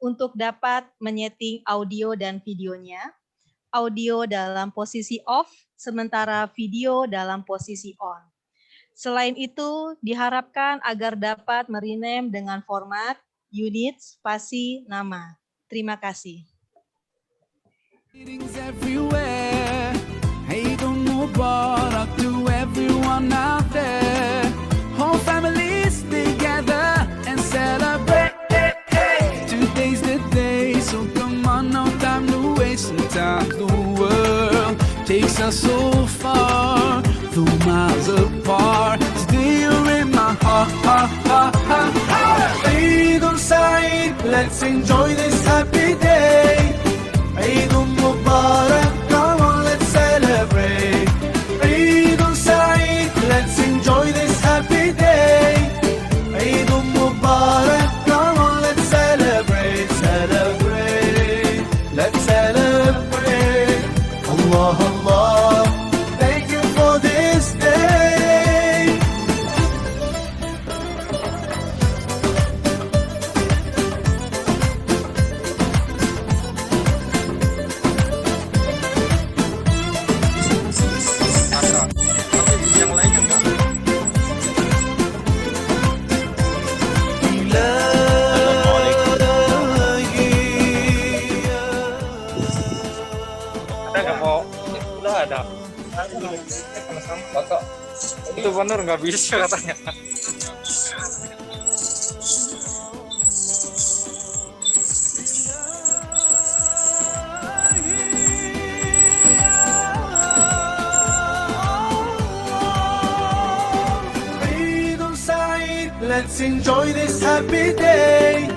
untuk dapat menyeting audio dan videonya. Audio dalam posisi off, sementara video dalam posisi on. Selain itu, diharapkan agar dapat merename dengan format, unit, spasi, nama. Terima kasih. Everywhere. Eid Mubarak to everyone out there. Whole families together and celebrate. Today's the day, so come on, no time to waste. Sometimes the world takes us so far, though miles apart. Today you're in my heart. Eid Saeed, let's enjoy this happy day. Eid Mubarak, come on, let's celebrate. Eid Saeed, let's enjoy this happy day. Eid Mubarak, come on, let's celebrate, celebrate. Let's celebrate. Allah, Allah, thank you for this day. Yang lainnya enggak? Ada nggak mau? Udah ada. Bapak, itu bener nggak bisa katanya. Eid Saeed, let's enjoy this happy day.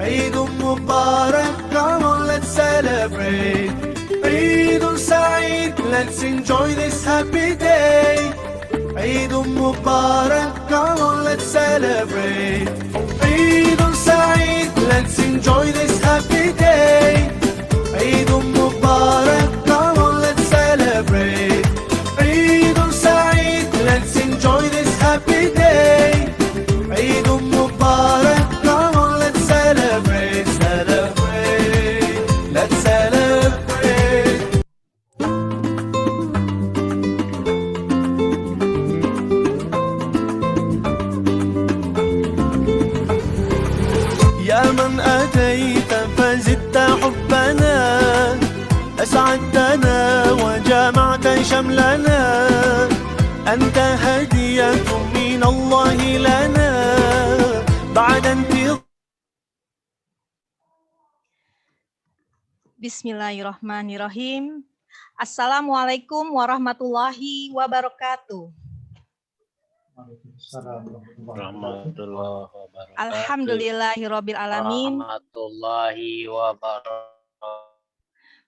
Eid Mubarak, come on, let's celebrate. Eid Saeed, let's enjoy this happy day. Eid Mubarak, come on, let's celebrate. Eid Saeed, let's enjoy this happy day. Eid Mubarak, come on, let's celebrate. Eid Saeed, let's enjoy this happy day. Eid Mubarak, come on, let's celebrate, celebrate. Let's celebrate. يا من أتيت فزدت حبنا أسعدتنا وجمعت شملنا أنت هدية من الله لنا بعد انتظار. Bismillahirrahmanirrahim. Assalamualaikum warahmatullahi wabarakatuh. Warahmatullahi wabarakatuh. Alhamdulillahirabbil alamin. Warahmatullahi wabarakatuh.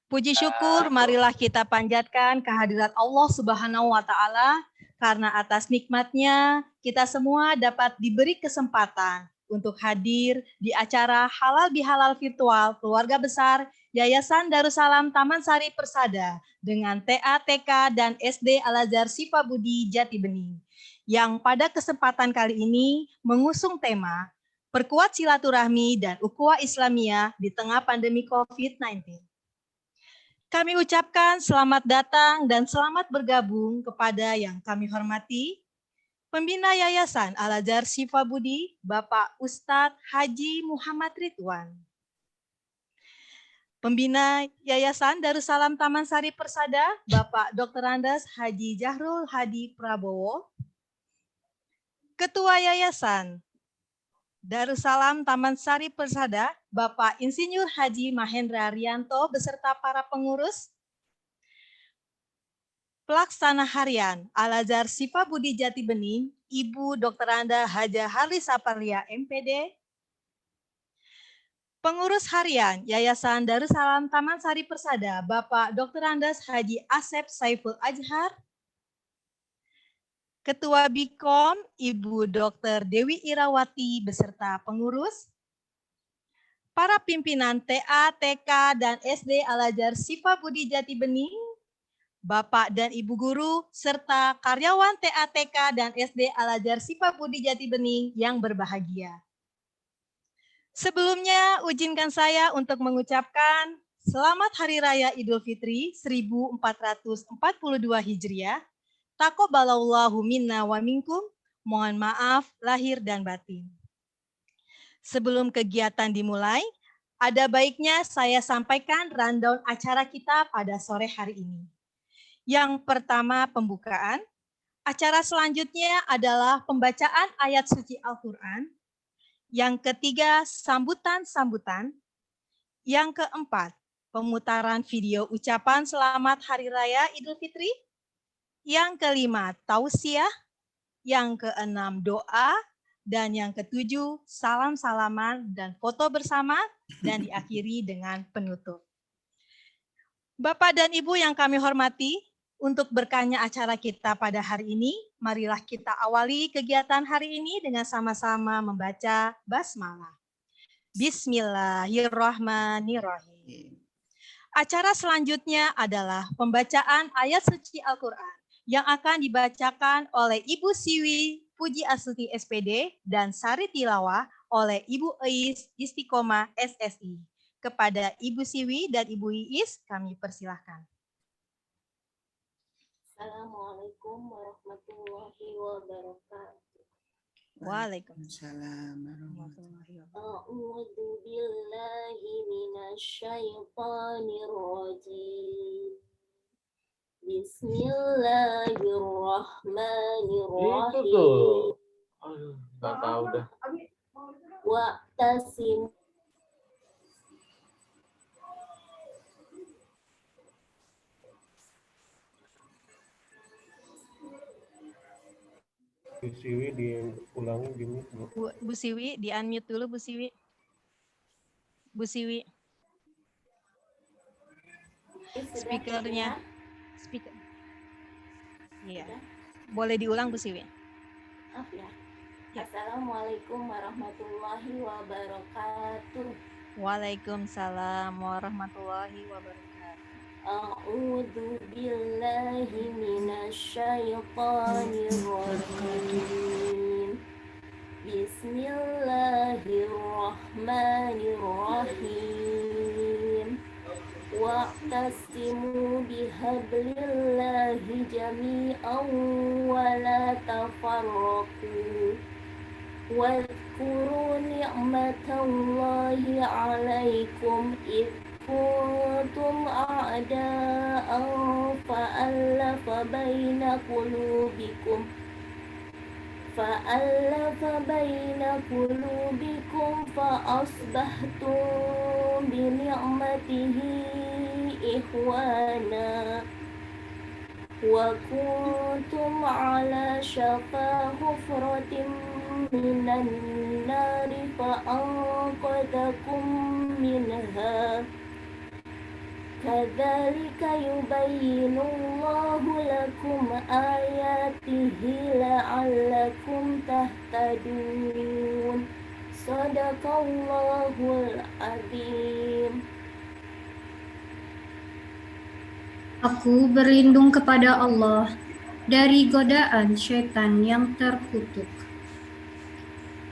Puji syukur marilah kita panjatkan kehadirat Allah Subhanahu wa taala karena atas nikmatnya kita semua dapat diberi kesempatan untuk hadir di acara Halal Bihalal virtual keluarga besar Yayasan Darussalam Taman Sari Persada dengan TA, TK, dan SD Al-Azhar Syifa Budi Jati Bening yang pada kesempatan kali ini mengusung tema Perkuat Silaturahmi dan Ukhuwah Islamiyah di tengah pandemi COVID-19. Kami ucapkan selamat datang dan selamat bergabung kepada yang kami hormati Pembina Yayasan Al-Azhar Syifa Budi, Bapak Ustadz Haji Muhammad Ridwan. Pembina Yayasan Darussalam Taman Sari Persada, Bapak Dr. Andes Haji Jahrul Hadi Prabowo. Ketua Yayasan Darussalam Taman Sari Persada, Bapak Insinyur Haji Mahendra Rianto beserta para pengurus. Pelaksana Harian Al-Azhar Syifa Budi Jati Bening, Ibu Dr. Anda Haja Harli Saparlia MPD. Pengurus Harian Yayasan Darussalam Taman Sari Persada, Bapak Dr. Andes Haji Asep Saiful Ajhar. Ketua BIKOM, Ibu Dr. Dewi Irawati beserta pengurus. Para pimpinan TA, TK, dan SD Al-Azhar Syifa Budi Jati Bening, Bapak dan Ibu Guru, serta karyawan TA, TK, dan SD Al-Azhar Syifa Budi Jati Bening yang berbahagia. Sebelumnya, izinkan saya untuk mengucapkan Selamat Hari Raya Idul Fitri 1442 Hijriah. Taqabbalallahu minna wa minkum. Mohon maaf lahir dan batin. Sebelum kegiatan dimulai, ada baiknya saya sampaikan rundown acara kita pada sore hari ini. Yang pertama, pembukaan. Acara selanjutnya adalah pembacaan ayat suci Al-Quran. Yang ketiga, sambutan-sambutan. Yang keempat, pemutaran video ucapan selamat Hari Raya Idul Fitri. Yang kelima, tausiah. Yang keenam, doa. Dan yang ketujuh, salam-salaman dan foto bersama. Dan diakhiri dengan penutup. Bapak dan Ibu yang kami hormati, untuk berkahnya acara kita pada hari ini, marilah kita awali kegiatan hari ini dengan sama-sama membaca basmalah. Bismillahirrahmanirrahim. Acara selanjutnya adalah pembacaan ayat suci Al-Quran yang akan dibacakan oleh Ibu Siwi Puji Astuti SPD dan Sari Tilawah oleh Ibu Iis Istiqomah SSI. Kepada Ibu Siwi dan Ibu Iis kami persilahkan. Assalamualaikum warahmatullahi wabarakatuh. Waalaikumsalam warahmatullahi wabarakatuh. A'udzu billahi minasyaitonir rajim. Bismillahirrahmanirrahim. Itu tuh. Aduh, nggak tahu dah. Wa'tasim Bu Siwi diulangi gini. Bu Siwi, di-unmute dulu Bu Siwi. Bu Siwi. Speakernya. Speaker. Iya. Boleh diulang Bu Siwi. Maaf ya. Assalamualaikum warahmatullahi wabarakatuh. Waalaikumsalam warahmatullahi wabarakatuh. A'udzu billahi minasyaitonir rajim. Bismillahirrahmanirrahim. Wa'tasimu bihablillahi jami'an wa la tafarraqu. Wadhkuru ni'matallahi 'alaikum id kuntum a'da'an fa'alafa baina qulubikum fa'asbahtum bi ni'matihi ikhwana wa kuntum ala syafa hufratin minan nari fa'anqadhakum minha. Kadzalika yubayyinullahu lakum ayatihi la'allakum tahtadun. Shadaqallahul adzim. Aku berlindung kepada Allah dari godaan syaitan yang terkutuk.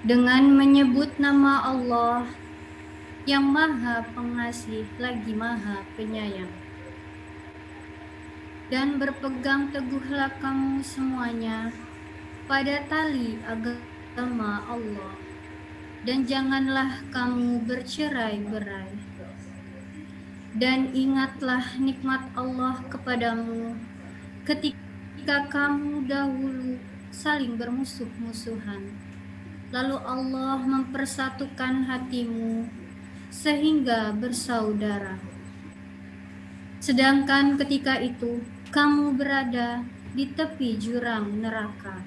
Dengan menyebut nama Allah yang Maha Pengasih lagi Maha Penyayang. Dan berpegang teguhlah kamu semuanya pada tali agama Allah, dan janganlah kamu bercerai-berai. Dan ingatlah nikmat Allah kepadamu ketika kamu dahulu saling bermusuh-musuhan. Lalu Allah mempersatukan hatimu sehingga bersaudara. Sedangkan ketika itu kamu berada di tepi jurang neraka.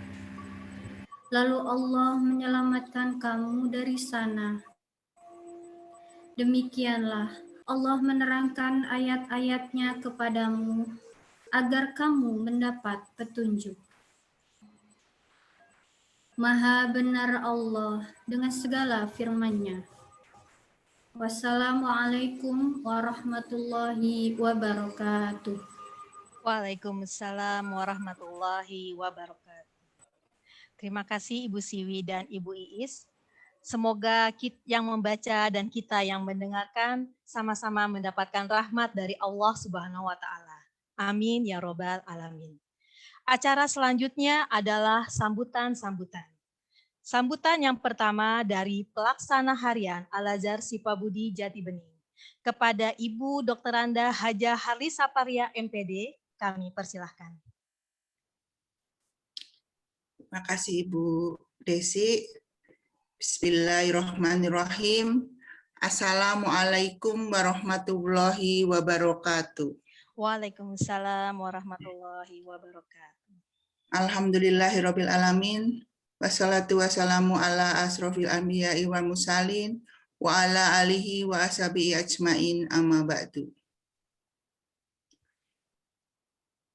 Lalu Allah menyelamatkan kamu dari sana. Demikianlah Allah menerangkan ayat-ayatnya kepadamu agar kamu mendapat petunjuk. Maha benar Allah dengan segala firman-Nya. Wassalamualaikum warahmatullahi wabarakatuh. Waalaikumsalam warahmatullahi wabarakatuh. Terima kasih Ibu Siwi dan Ibu Iis. Semoga yang membaca dan kita yang mendengarkan sama-sama mendapatkan rahmat dari Allah Subhanahu wa Ta'ala. Amin ya Robbal Alamin. Acara selanjutnya adalah sambutan-sambutan. Sambutan yang pertama dari pelaksana harian Al-Azhar Sifabudi Jati Bening. Kepada Ibu Dr. Anda Hajah Harli Saparia MPD, kami persilahkan. Terima kasih Ibu Desi. Bismillahirrahmanirrahim. Assalamualaikum warahmatullahi wabarakatuh. Waalaikumsalam warahmatullahi wabarakatuh. Alhamdulillahirabbil alamin. Wassalatu wassalamu ala asrofil anbiya'i wal mursalin wa ala alihi wa ashabihi ajmain amma ba'du.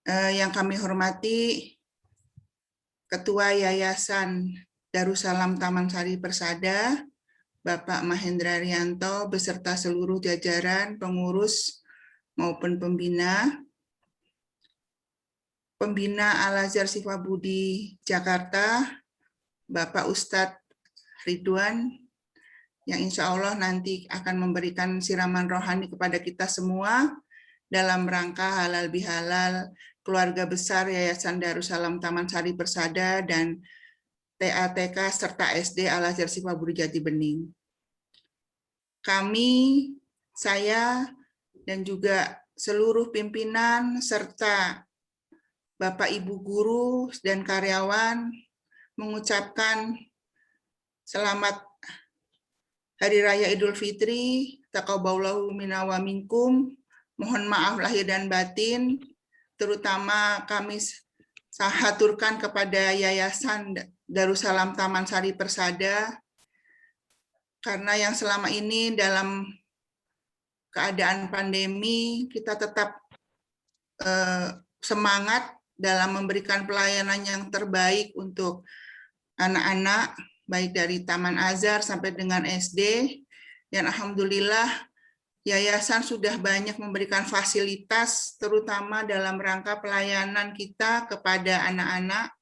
Yang kami hormati Ketua Yayasan Darussalam Taman Sari Persada, Bapak Mahendra Rianto, beserta seluruh jajaran pengurus maupun pembina Al-Azhar Sifabudi Jakarta, Bapak Ustadz Ridwan, yang insya Allah nanti akan memberikan siraman rohani kepada kita semua dalam rangka halal bihalal keluarga besar Yayasan Darussalam Taman Sari Persada dan TATK serta SD Al-Azhar Sifabudi Jati Bening. Kami, saya, dan juga seluruh pimpinan serta Bapak Ibu guru dan karyawan mengucapkan selamat Hari Raya Idul Fitri, taqabbalallahu minna wa minkum. Mohon maaf lahir dan batin, terutama kami haturkan kepada Yayasan Darussalam Taman Sari Persada, karena yang selama ini dalam keadaan pandemi kita tetap semangat dalam memberikan pelayanan yang terbaik untuk anak-anak, baik dari Taman Azhar sampai dengan SD, dan alhamdulillah Yayasan sudah banyak memberikan fasilitas, terutama dalam rangka pelayanan kita kepada anak-anak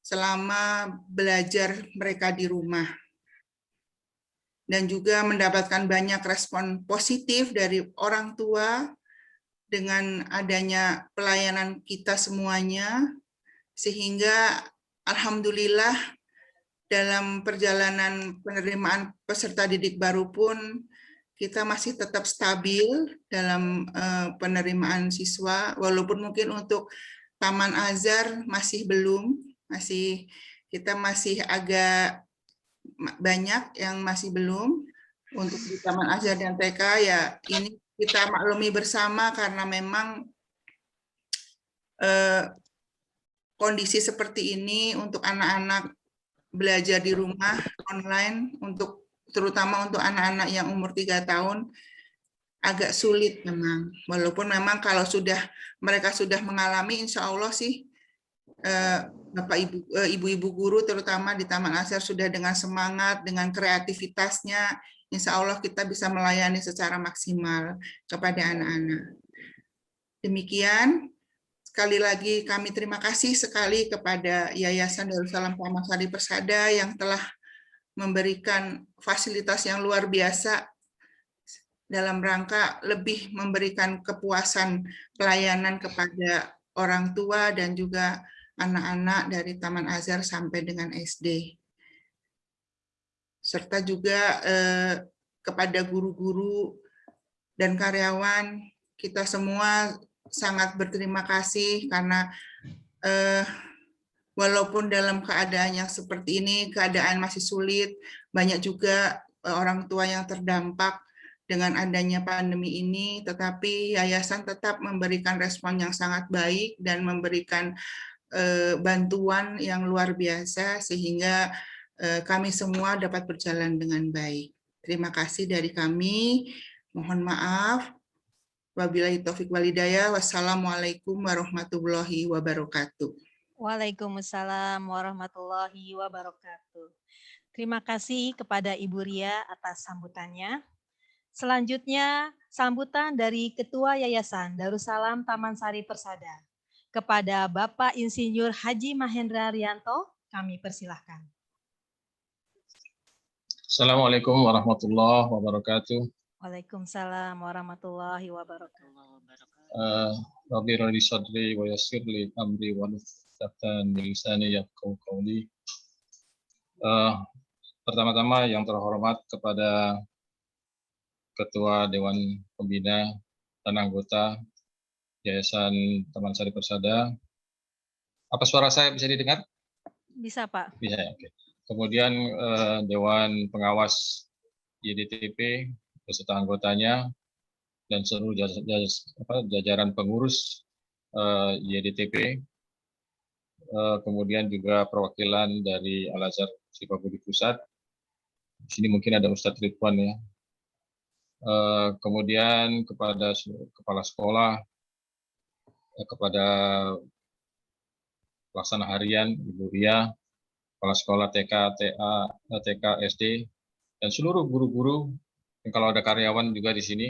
selama belajar mereka di rumah. Dan juga mendapatkan banyak respon positif dari orang tua dengan adanya pelayanan kita semuanya, sehingga alhamdulillah dalam perjalanan penerimaan peserta didik baru pun kita masih tetap stabil dalam penerimaan siswa, walaupun mungkin untuk Taman Azhar masih belum, kita masih agak banyak yang masih belum. Untuk di Taman Azhar dan TK ya ini kita maklumi bersama karena memang kondisi seperti ini untuk anak-anak belajar di rumah online, terutama untuk anak-anak yang umur 3 tahun agak sulit memang. Walaupun memang kalau mereka sudah mengalami, insya Allah sih Bapak Ibu guru terutama di Taman Azhar sudah dengan semangat, dengan kreativitasnya, insya Allah kita bisa melayani secara maksimal kepada anak-anak. Demikian, sekali lagi kami terima kasih sekali kepada Yayasan Darussalam Taman Sari Persada yang telah memberikan fasilitas yang luar biasa dalam rangka lebih memberikan kepuasan pelayanan kepada orang tua dan juga anak-anak dari Taman Azhar sampai dengan SD. Serta juga kepada guru-guru dan karyawan, kita semua sangat berterima kasih karena walaupun dalam keadaan yang seperti ini, keadaan masih sulit, banyak juga orang tua yang terdampak dengan adanya pandemi ini, tetapi yayasan tetap memberikan respon yang sangat baik dan memberikan bantuan yang luar biasa sehingga kami semua dapat berjalan dengan baik. Terima kasih dari kami. Mohon maaf. Wabillahi taufik walhidayah. Wassalamualaikum warahmatullahi wabarakatuh. Waalaikumsalam warahmatullahi wabarakatuh. Terima kasih kepada Ibu Ria atas sambutannya. Selanjutnya, sambutan dari Ketua Yayasan Darussalam Taman Sari Persada. Kepada Bapak Insinyur Haji Mahendra Rianto, kami persilahkan. Assalamualaikum warahmatullahi wabarakatuh. Waalaikumsalam warahmatullahi wabarakatuh. Rabbi radi sadri wa yassir li amri wa nuftatan min lisani yafqahu qawli. Pertama-tama yang terhormat kepada Ketua Dewan Pembina dan anggota Yayasan Taman Sari Persada. Apa suara saya bisa didengar? Bisa, Pak. Bisa, oke. Kemudian Dewan Pengawas YDTP beserta anggotanya dan seluruh jajaran pengurus YDTP, kemudian juga perwakilan dari Al-Azhar Sifabudi Pusat. Di sini mungkin ada Ustadz Ridwan ya. Kemudian kepada kepala sekolah, kepada pelaksana harian Ibu Ria, kepala sekolah TK, TA, TK, SD, dan seluruh guru-guru. Dan kalau ada karyawan juga di sini.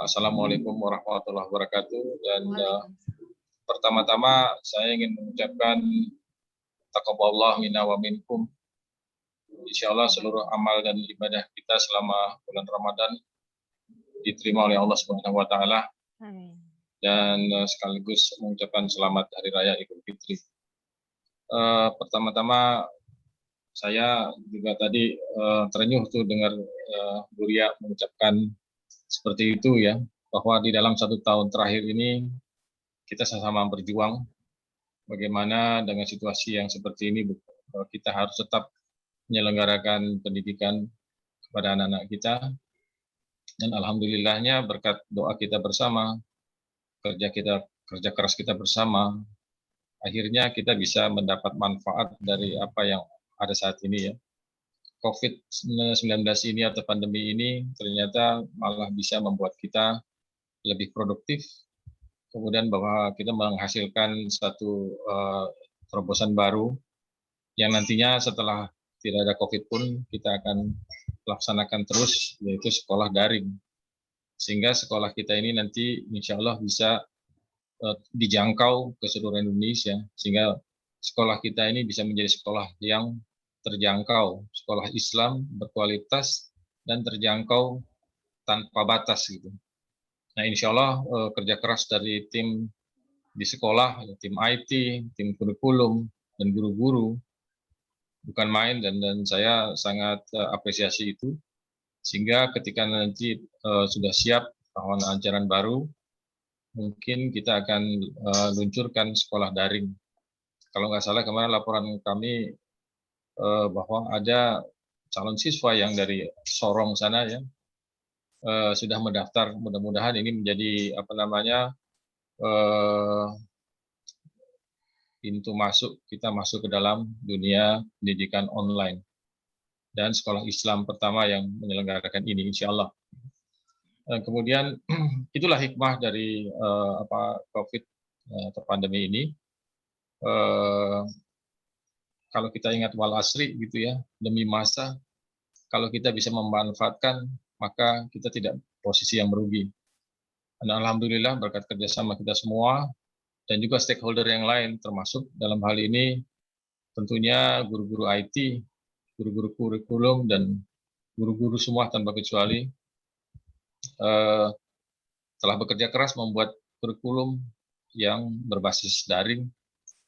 Assalamualaikum warahmatullahi wabarakatuh. Dan pertama-tama saya ingin mengucapkan taqabbalallahu minna wa minkum. Insya Allah seluruh amal dan ibadah kita selama bulan Ramadan diterima oleh Allah Subhanahu wa Ta'ala. Dan sekaligus mengucapkan selamat Hari Raya Idul Fitri. Pertama-tama saya juga tadi terenyuh tuh dengar Bu Ria mengucapkan seperti itu ya, bahwa di dalam 1 tahun terakhir ini kita sama-sama berjuang bagaimana dengan situasi yang seperti ini kita harus tetap menyelenggarakan pendidikan kepada anak-anak kita, dan alhamdulillahnya berkat doa kita bersama, kerja keras kita bersama, akhirnya kita bisa mendapat manfaat dari apa yang ada saat ini ya. COVID-19 ini atau pandemi ini ternyata malah bisa membuat kita lebih produktif, kemudian bahwa kita menghasilkan satu terobosan baru yang nantinya setelah tidak ada COVID pun kita akan laksanakan terus, yaitu sekolah daring. Sehingga sekolah kita ini nanti insya Allah bisa dijangkau ke seluruh Indonesia, sehingga sekolah kita ini bisa menjadi sekolah yang terjangkau, sekolah Islam berkualitas dan terjangkau tanpa batas gitu. Nah, insya Allah kerja keras dari tim di sekolah, tim IT, tim kurikulum, dan guru-guru bukan main, dan saya sangat apresiasi itu. Sehingga ketika nanti sudah siap tahun ajaran baru, mungkin kita akan luncurkan sekolah daring. Kalau nggak salah kemarin laporan kami bahwa ada calon siswa yang dari Sorong sana ya sudah mendaftar. Mudah-mudahan ini menjadi pintu masuk kita masuk ke dalam dunia pendidikan online dan sekolah Islam pertama yang menyelenggarakan ini insya Allah. Kemudian itulah hikmah dari COVID atau pandemi ini. Kalau kita ingat wal asri gitu ya, demi masa, kalau kita bisa memanfaatkan, maka kita tidak posisi yang merugi. Dan alhamdulillah berkat kerjasama kita semua, dan juga stakeholder yang lain, termasuk dalam hal ini tentunya guru-guru IT, guru-guru kurikulum, dan guru-guru semua tanpa kecuali, telah bekerja keras membuat kurikulum yang berbasis daring.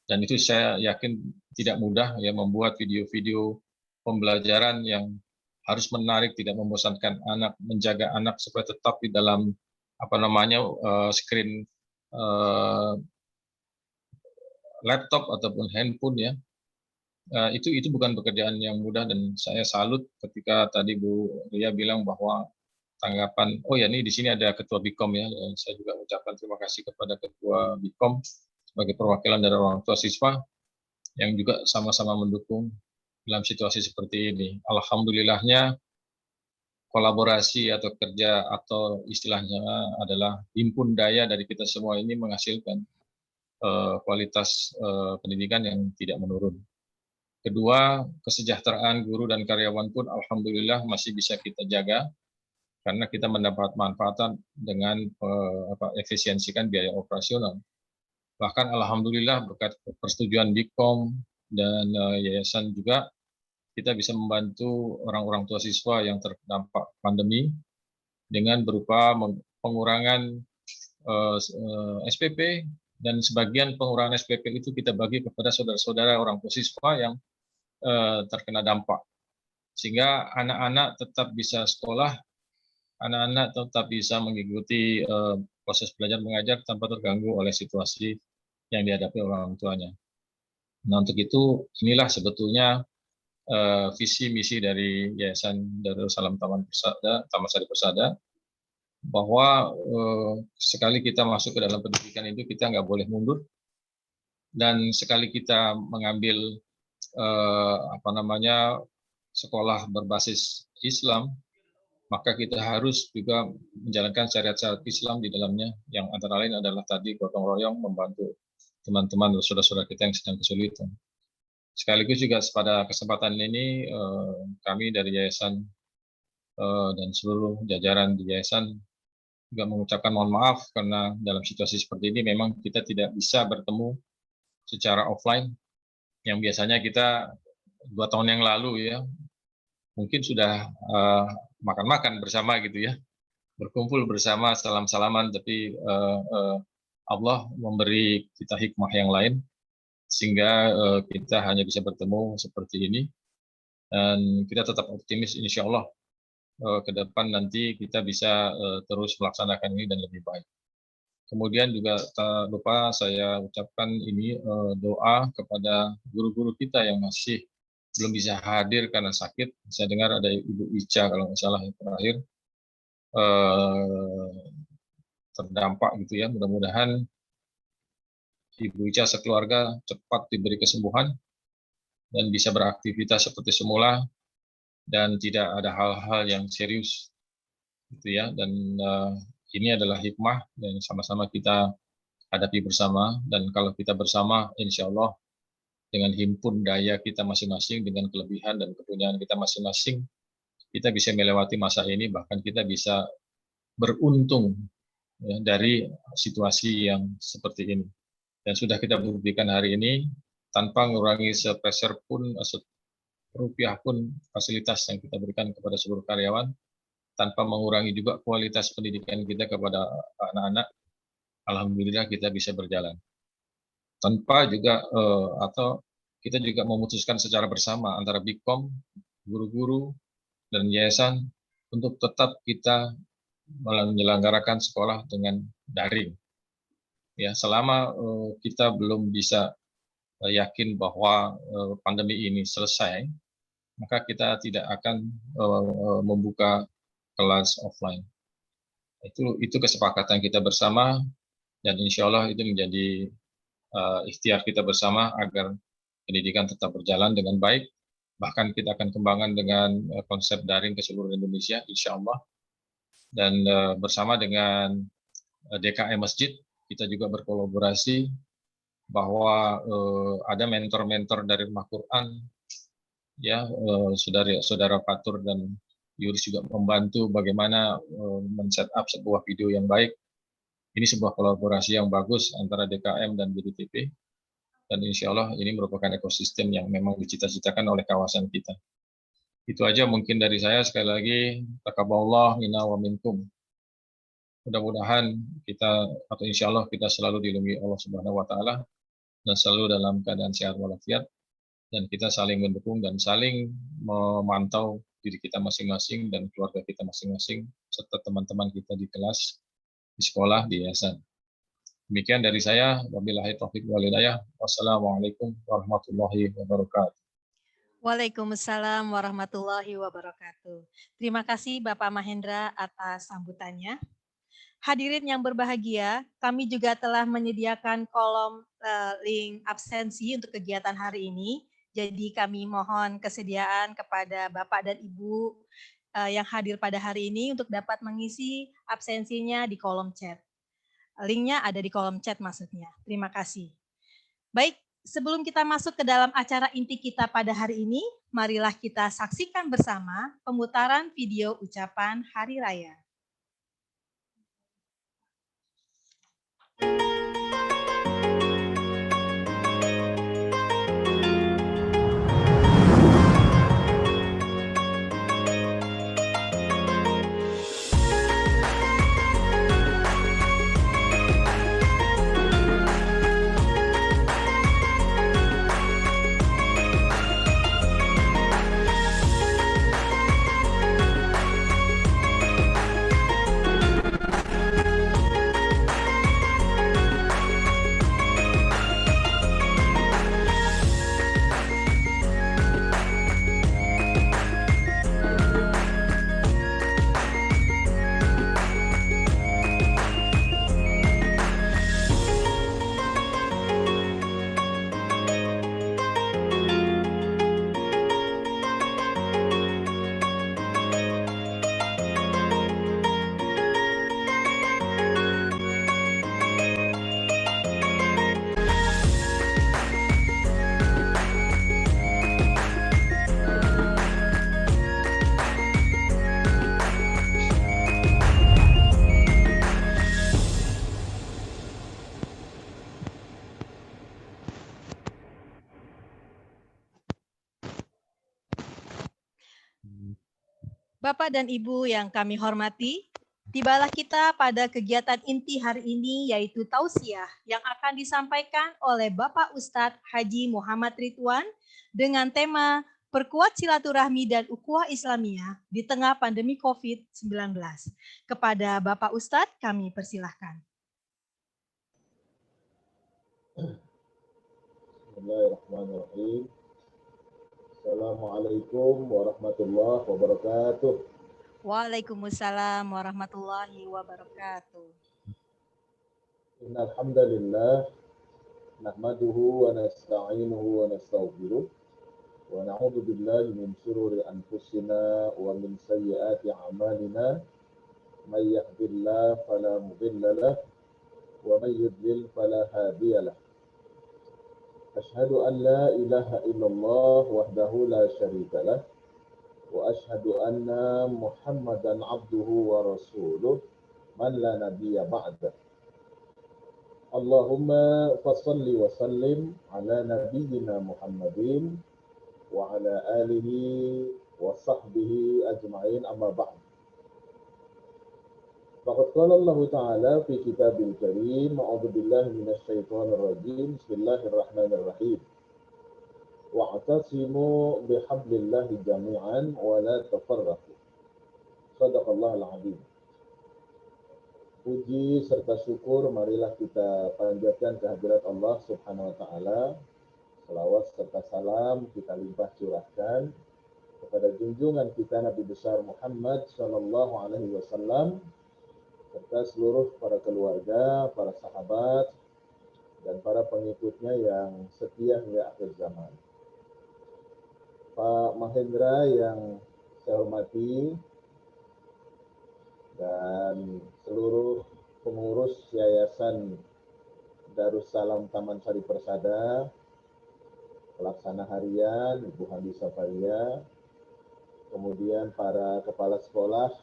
Dan itu saya yakin tidak mudah ya, membuat video-video pembelajaran yang harus menarik, tidak membosankan anak, menjaga anak supaya tetap di dalam screen laptop ataupun handphone ya. Itu bukan pekerjaan yang mudah, dan saya salut ketika tadi Bu Ria bilang bahwa tanggapan, oh ya ini di sini ada Ketua Bikom ya, dan saya juga ucapkan terima kasih kepada Ketua Bikom sebagai perwakilan dari orang tua siswa yang juga sama-sama mendukung dalam situasi seperti ini. Alhamdulillahnya kolaborasi atau kerja atau istilahnya adalah himpun daya dari kita semua ini menghasilkan kualitas pendidikan yang tidak menurun. Kedua, kesejahteraan guru dan karyawan pun alhamdulillah masih bisa kita jaga karena kita mendapat manfaatan dengan efisiensikan biaya operasional. Bahkan alhamdulillah berkat persetujuan Bikom dan yayasan juga kita bisa membantu orang-orang tua siswa yang terdampak pandemi dengan berupa pengurangan SPP, dan sebagian pengurangan SPP itu kita bagi kepada saudara-saudara orang tua siswa yang terkena dampak. Sehingga anak-anak tetap bisa sekolah, anak-anak tetap bisa mengikuti proses belajar mengajar tanpa terganggu oleh situasi yang dihadapi orang tuanya. Nah, untuk itu inilah sebetulnya visi misi dari Yayasan Darul Salam Taman Sari Persada, bahwa sekali kita masuk ke dalam pendidikan itu kita nggak boleh mundur, dan sekali kita mengambil sekolah berbasis Islam, maka kita harus juga menjalankan syariat-syariat Islam di dalamnya, yang antara lain adalah tadi gotong royong membantu teman-teman saudara-saudara kita yang sedang kesulitan. Sekaligus juga pada kesempatan ini kami dari Yayasan dan seluruh jajaran di Yayasan juga mengucapkan mohon maaf karena dalam situasi seperti ini memang kita tidak bisa bertemu secara offline, yang biasanya kita 2 tahun yang lalu ya mungkin sudah makan-makan bersama gitu ya, berkumpul bersama, salam-salaman, tapi Allah memberi kita hikmah yang lain sehingga kita hanya bisa bertemu seperti ini, dan kita tetap optimis insya Allah ke depan nanti kita bisa terus melaksanakan ini dan lebih baik. Kemudian juga tak lupa saya ucapkan ini doa kepada guru-guru kita yang masih belum bisa hadir karena sakit. Saya dengar ada Ibu Ica kalau nggak salah yang terakhir terdampak gitu ya. Mudah-mudahan Ibu Ica sekeluarga cepat diberi kesembuhan dan bisa beraktivitas seperti semula dan tidak ada hal-hal yang serius gitu ya. Dan ini adalah hikmah yang sama-sama kita hadapi bersama, dan kalau kita bersama insya Allah dengan himpun daya kita masing-masing, dengan kelebihan dan kepunyaan kita masing-masing, kita bisa melewati masa ini, bahkan kita bisa beruntung ya, dari situasi yang seperti ini. Dan sudah kita buktikan hari ini, tanpa mengurangi sepeser pun, rupiah pun fasilitas yang kita berikan kepada seluruh karyawan, tanpa mengurangi juga kualitas pendidikan kita kepada anak-anak, alhamdulillah kita bisa berjalan. Tanpa juga atau kita juga memutuskan secara bersama antara BIKOM, guru-guru, dan yayasan untuk tetap kita menyelenggarakan sekolah dengan daring. Ya, selama kita belum bisa yakin bahwa pandemi ini selesai, maka kita tidak akan membuka kelas offline. Itu kesepakatan kita bersama, dan insya Allah itu menjadi ikhtiar kita bersama agar pendidikan tetap berjalan dengan baik. Bahkan kita akan kembangkan dengan konsep daring ke seluruh Indonesia, insya Allah. Dan bersama dengan DKM Masjid, kita juga berkolaborasi bahwa ada mentor-mentor dari Rumah Quran, ya, saudara Fatur dan Yuris juga membantu bagaimana men-setup sebuah video yang baik. Ini sebuah kolaborasi yang bagus antara DKM dan BDTP, dan insya Allah ini merupakan ekosistem yang memang dicita-citakan oleh kawasan kita. Itu aja mungkin dari saya. Sekali lagi, taqabbalallahu minna wa minkum. Mudah-mudahan kita, atau insya Allah kita selalu dilindungi Allah Subhanahu Wa Taala dan selalu dalam keadaan sehat walafiat, dan kita saling mendukung dan saling memantau diri kita masing-masing dan keluarga kita masing-masing serta teman-teman kita di kelas, di sekolah, di yayasan. Demikian dari saya. Wabillahi taufiq wal hidayah. Wassalamualaikum warahmatullahi wabarakatuh. Waalaikumsalam warahmatullahi wabarakatuh. Terima kasih Bapak Mahendra atas sambutannya. Hadirin yang berbahagia, kami juga telah menyediakan kolom link absensi untuk kegiatan hari ini. Jadi kami mohon kesediaan kepada Bapak dan Ibu yang hadir pada hari ini untuk dapat mengisi absensinya di kolom chat. Linknya ada di kolom chat maksudnya. Terima kasih. Baik, sebelum kita masuk ke dalam acara inti kita pada hari ini, marilah kita saksikan bersama pemutaran video ucapan Hari Raya. Bapak dan Ibu yang kami hormati, tibalah kita pada kegiatan inti hari ini yaitu tausiah yang akan disampaikan oleh Bapak Ustadz Haji Muhammad Ridwan dengan tema Perkuat Silaturahmi dan Ukhuwah Islamiyah di tengah pandemi COVID-19. Kepada Bapak Ustadz kami persilahkan. Bismillahirrahmanirrahim. Assalamualaikum warahmatullahi wabarakatuh. Waalaikumsalam warahmatullahi wabarakatuh. Innal hamdalillah nahmaduhu wa nasta'inuhu wa nastaghfiruh wa na'udzu billahi min shururi anfusina wa min sayyiati a'malina. May yahdihillahu fala mudilla lahu wa may yudlil fala hadiya lahu. Asyhadu an la ilaha illallah wahdahu la syarika lah wa asyhadu anna Muhammadan abduhu wa rasuluh man la nabiyya ba'da. Allahumma fassalli wa sallim ala nabiyyina Muhammadin wa ala alihi wa sahbihi ajma'in amma ba'd. Faqad qala Allah Ta'ala fi kitabil karim, a'udzu billahi minasy syaithanir rajim, bismillahirrahmanirrahim. Wa'tasimu bihablillahi jami'an wa la tafarraqu. Shadaqallahul azim. Puji serta syukur marilah kita panjatkan kehadirat Allah Subhanahu wa taala. Selawat serta salam kita limpah curahkan kepada junjungan kita Nabi besar Muhammad sallallahu alaihi wasallam serta seluruh para keluarga, para sahabat dan para pengikutnya yang setia hingga akhir zaman. Pak Mahendra yang saya hormati dan seluruh pengurus Yayasan Darussalam Taman Sari Persada, pelaksana harian Ibu Handi Safaria, kemudian para kepala sekolah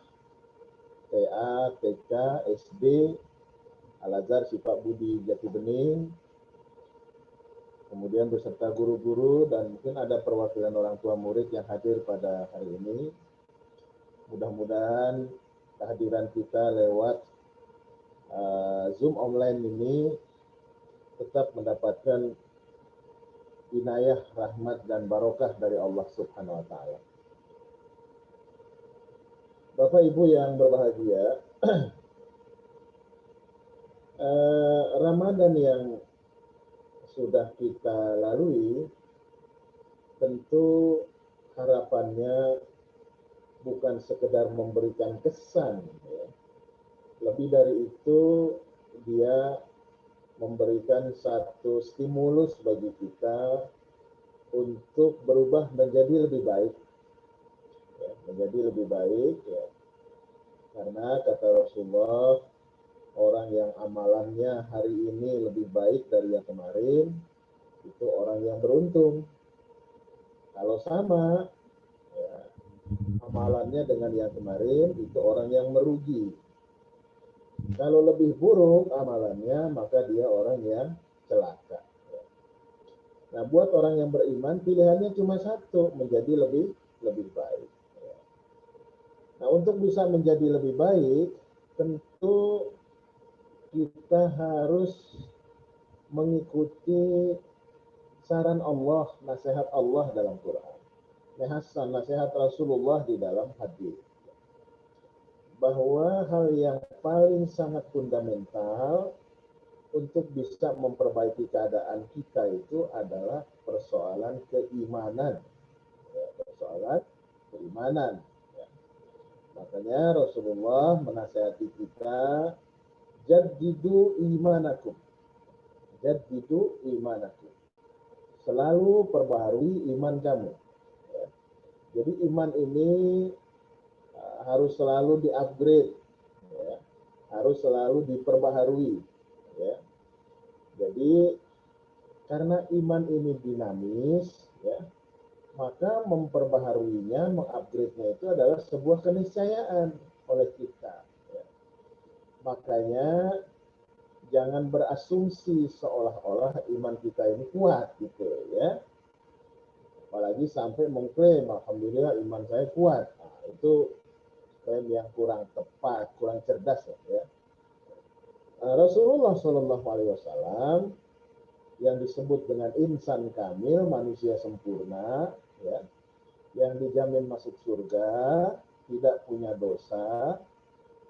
TA, TK, SD, Al-Azhar Sipak Budi Jati Bening, kemudian beserta guru-guru dan mungkin ada perwakilan orang tua murid yang hadir pada hari ini. Mudah-mudahan kehadiran kita lewat Zoom online ini tetap mendapatkan inayah, rahmat, dan barokah dari Allah Subhanahu wa Ta'ala. Bapak Ibu yang berbahagia, Ramadan yang sudah kita lalui tentu harapannya bukan sekedar memberikan kesan, ya. Lebih dari itu dia memberikan satu stimulus bagi kita untuk berubah menjadi lebih baik, ya, menjadi lebih baik, ya. Karena kata Rasulullah, orang yang amalannya hari ini lebih baik dari yang kemarin, itu orang yang beruntung. Kalau sama, ya, amalannya dengan yang kemarin, itu orang yang merugi. Kalau lebih buruk amalannya, maka dia orang yang celaka. Ya. Nah, buat orang yang beriman, pilihannya cuma satu, menjadi lebih baik. Ya. Nah, untuk bisa menjadi lebih baik, tentu kita harus mengikuti saran Allah, nasihat Allah dalam Quran, nasihat Rasulullah di dalam hadis, bahwa hal yang paling sangat fundamental untuk bisa memperbaiki keadaan kita itu adalah persoalan keimanan, ya, persoalan keimanan. Ya. Makanya Rasulullah menasihati kita, jaddidu imanakum. Jaddidu imanakum. Selalu perbaharui iman kamu. Ya. Jadi iman ini harus selalu di-upgrade, ya. Harus selalu diperbaharui. Ya. Jadi karena iman ini dinamis, ya, maka memperbaharuinya, mengupgrade-nya itu adalah sebuah keniscayaan oleh kita. Ya. Makanya jangan berasumsi seolah-olah iman kita ini kuat gitu, ya. Apalagi sampai mengklaim, alhamdulillah iman saya kuat. Nah, itu klaim yang kurang tepat, kurang cerdas ya. Rasulullah Shallallahu Alaihi Wasallam yang disebut dengan insan kamil, manusia sempurna, ya, yang dijamin masuk surga, tidak punya dosa,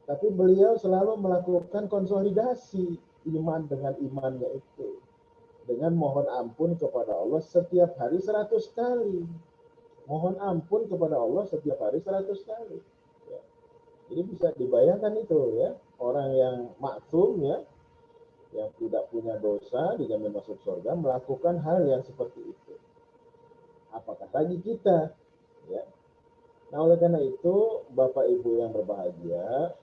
tapi beliau selalu melakukan konsolidasi iman dengan imannya itu, dengan mohon ampun kepada Allah setiap hari 100 kali. Mohon ampun kepada Allah setiap hari 100 kali. Ya. Jadi bisa dibayangkan itu ya, orang yang maksum ya, yang tidak punya dosa dijamin masuk surga melakukan hal yang seperti itu. Apakah lagi kita? Ya. Nah, oleh karena itu, Bapak Ibu yang berbahagia,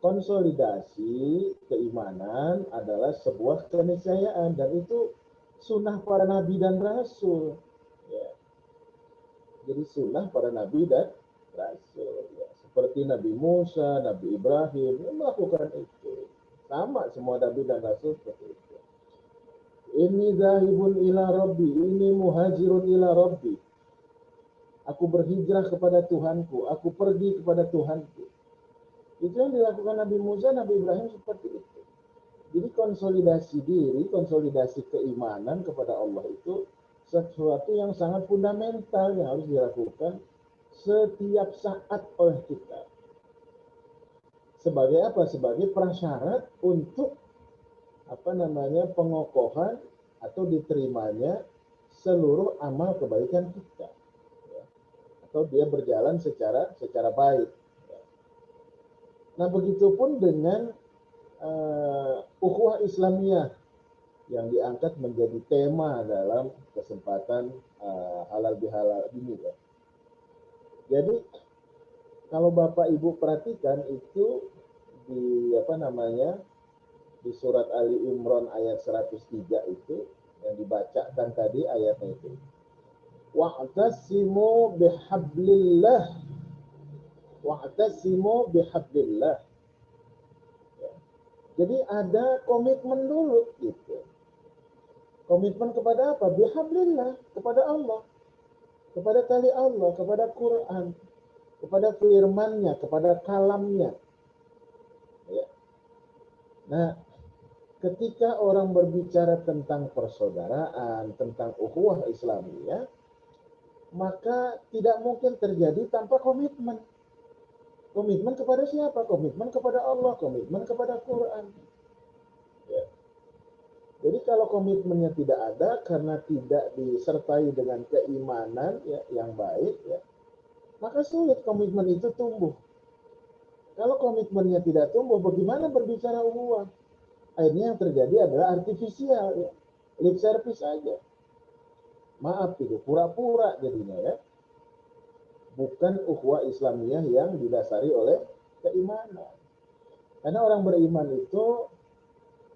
konsolidasi keimanan adalah sebuah keniscayaan dan itu sunnah para nabi dan rasul. Ya. Jadi sunnah para nabi dan rasul. Ya. Seperti Nabi Musa, Nabi Ibrahim melakukan itu. Sama semua nabi dan rasul seperti itu. Ini zahibun ila rabbi, ini muhajirun ila rabbi. Aku berhijrah kepada Tuhanku, aku pergi kepada Tuhanku. Itu yang dilakukan Nabi Musa, Nabi Ibrahim seperti itu. Jadi konsolidasi diri, konsolidasi keimanan kepada Allah itu sesuatu yang sangat fundamental yang harus dilakukan setiap saat oleh kita. Sebagai apa? Sebagai prasyarat untuk pengokohan atau diterimanya seluruh amal kebaikan kita, ya. Atau dia berjalan secara baik. Ya. Nah, begitupun dengan ukhuwah Islamiyah yang diangkat menjadi tema dalam kesempatan halal bihalal ini. Ya. Jadi kalau Bapak Ibu perhatikan itu di surat Ali Imran ayat 103 itu yang dibacakan tadi ayatnya itu. Wa'tasimu bihablillah. Wa'tasimu bihablillah. Ya. Jadi ada komitmen dulu gitu. Komitmen kepada apa? Bihablillah, kepada Allah. Kepada tali Allah, kepada Quran, kepada firman-Nya, kepada kalamnya. Ya. Nah, ketika orang berbicara tentang persaudaraan, tentang ukhuwah Islamiyah, maka tidak mungkin terjadi tanpa komitmen. Komitmen kepada siapa? Komitmen kepada Allah, komitmen kepada Quran. Ya. Jadi kalau komitmennya tidak ada karena tidak disertai dengan keimanan ya, yang baik, ya, maka sulit komitmen itu tumbuh. Kalau komitmennya tidak tumbuh, bagaimana berbicara ukhuwah? Akhirnya yang terjadi adalah artifisial, ya. Lip service saja. Maaf itu, pura-pura jadinya ya. Bukan ukhuwah Islamiyah yang didasari oleh keimanan. Karena orang beriman itu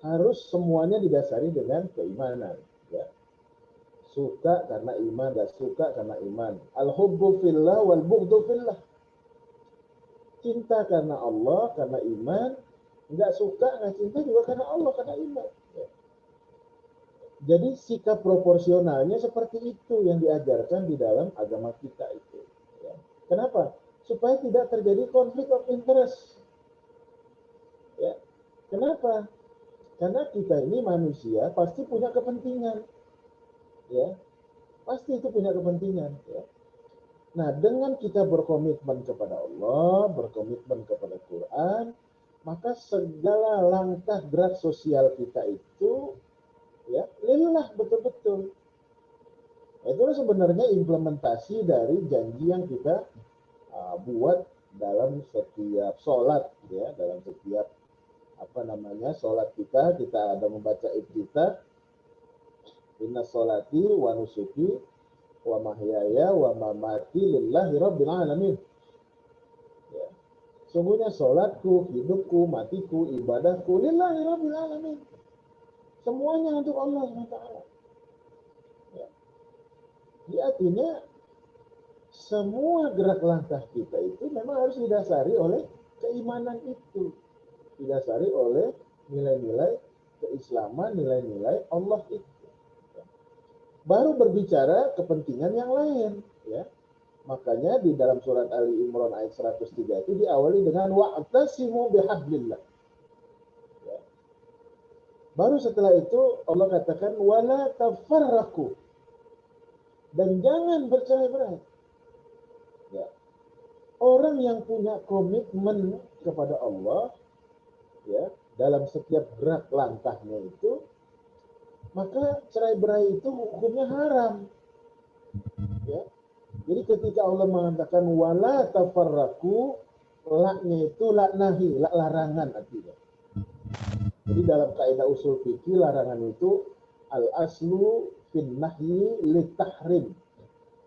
harus semuanya didasari dengan keimanan. Ya. Suka karena iman, gak suka karena iman. Al-hubbu fillah wal bughdu fillah. Cinta karena Allah, karena iman. Nggak suka, nggak cinta juga karena Allah, karena iman. Ya. Jadi sikap proporsionalnya seperti itu yang diajarkan di dalam agama kita itu. Ya. Kenapa? Supaya tidak terjadi konflik of interest. Ya. Kenapa? Karena kita ini manusia pasti punya kepentingan. Ya. Pasti itu punya kepentingan. Ya. Nah, dengan kita berkomitmen kepada Allah, berkomitmen kepada Quran, maka segala langkah gerak sosial kita itu ya lillah betul-betul. Itulah sebenarnya implementasi dari janji yang kita buat dalam setiap sholat ya, dalam setiap sholat kita ada membaca iftitah, inna sholati wa nusuki wa mahyaya wa mamati lillahi rabbil alamin. Ya. Sungguhnya sholatku, hidupku, matiku, ibadahku lillahi rabbil alamin. Semuanya untuk Allah SWT. Ya. Jadi artinya semua gerak langkah kita itu memang harus didasari oleh keimanan itu. Didasari oleh nilai-nilai keislaman, nilai-nilai Allah itu. Baru berbicara kepentingan yang lain, ya. Makanya di dalam surat Ali Imran ayat 103 itu diawali dengan wa'tasimu bihablillah. Ya. Baru setelah itu Allah katakan wala tafarraqu, dan jangan bercerai-berai. Ya. Orang yang punya komitmen kepada Allah, ya, dalam setiap gerak langkahnya itu, maka cerai-berai itu hukumnya haram. Ya. Jadi ketika Allah mengatakan wala tafarraqu, laknya itu lak nahi, lak larangan artinya. Jadi dalam kaidah usul fikih larangan itu al aslu fin nahyi litahrim.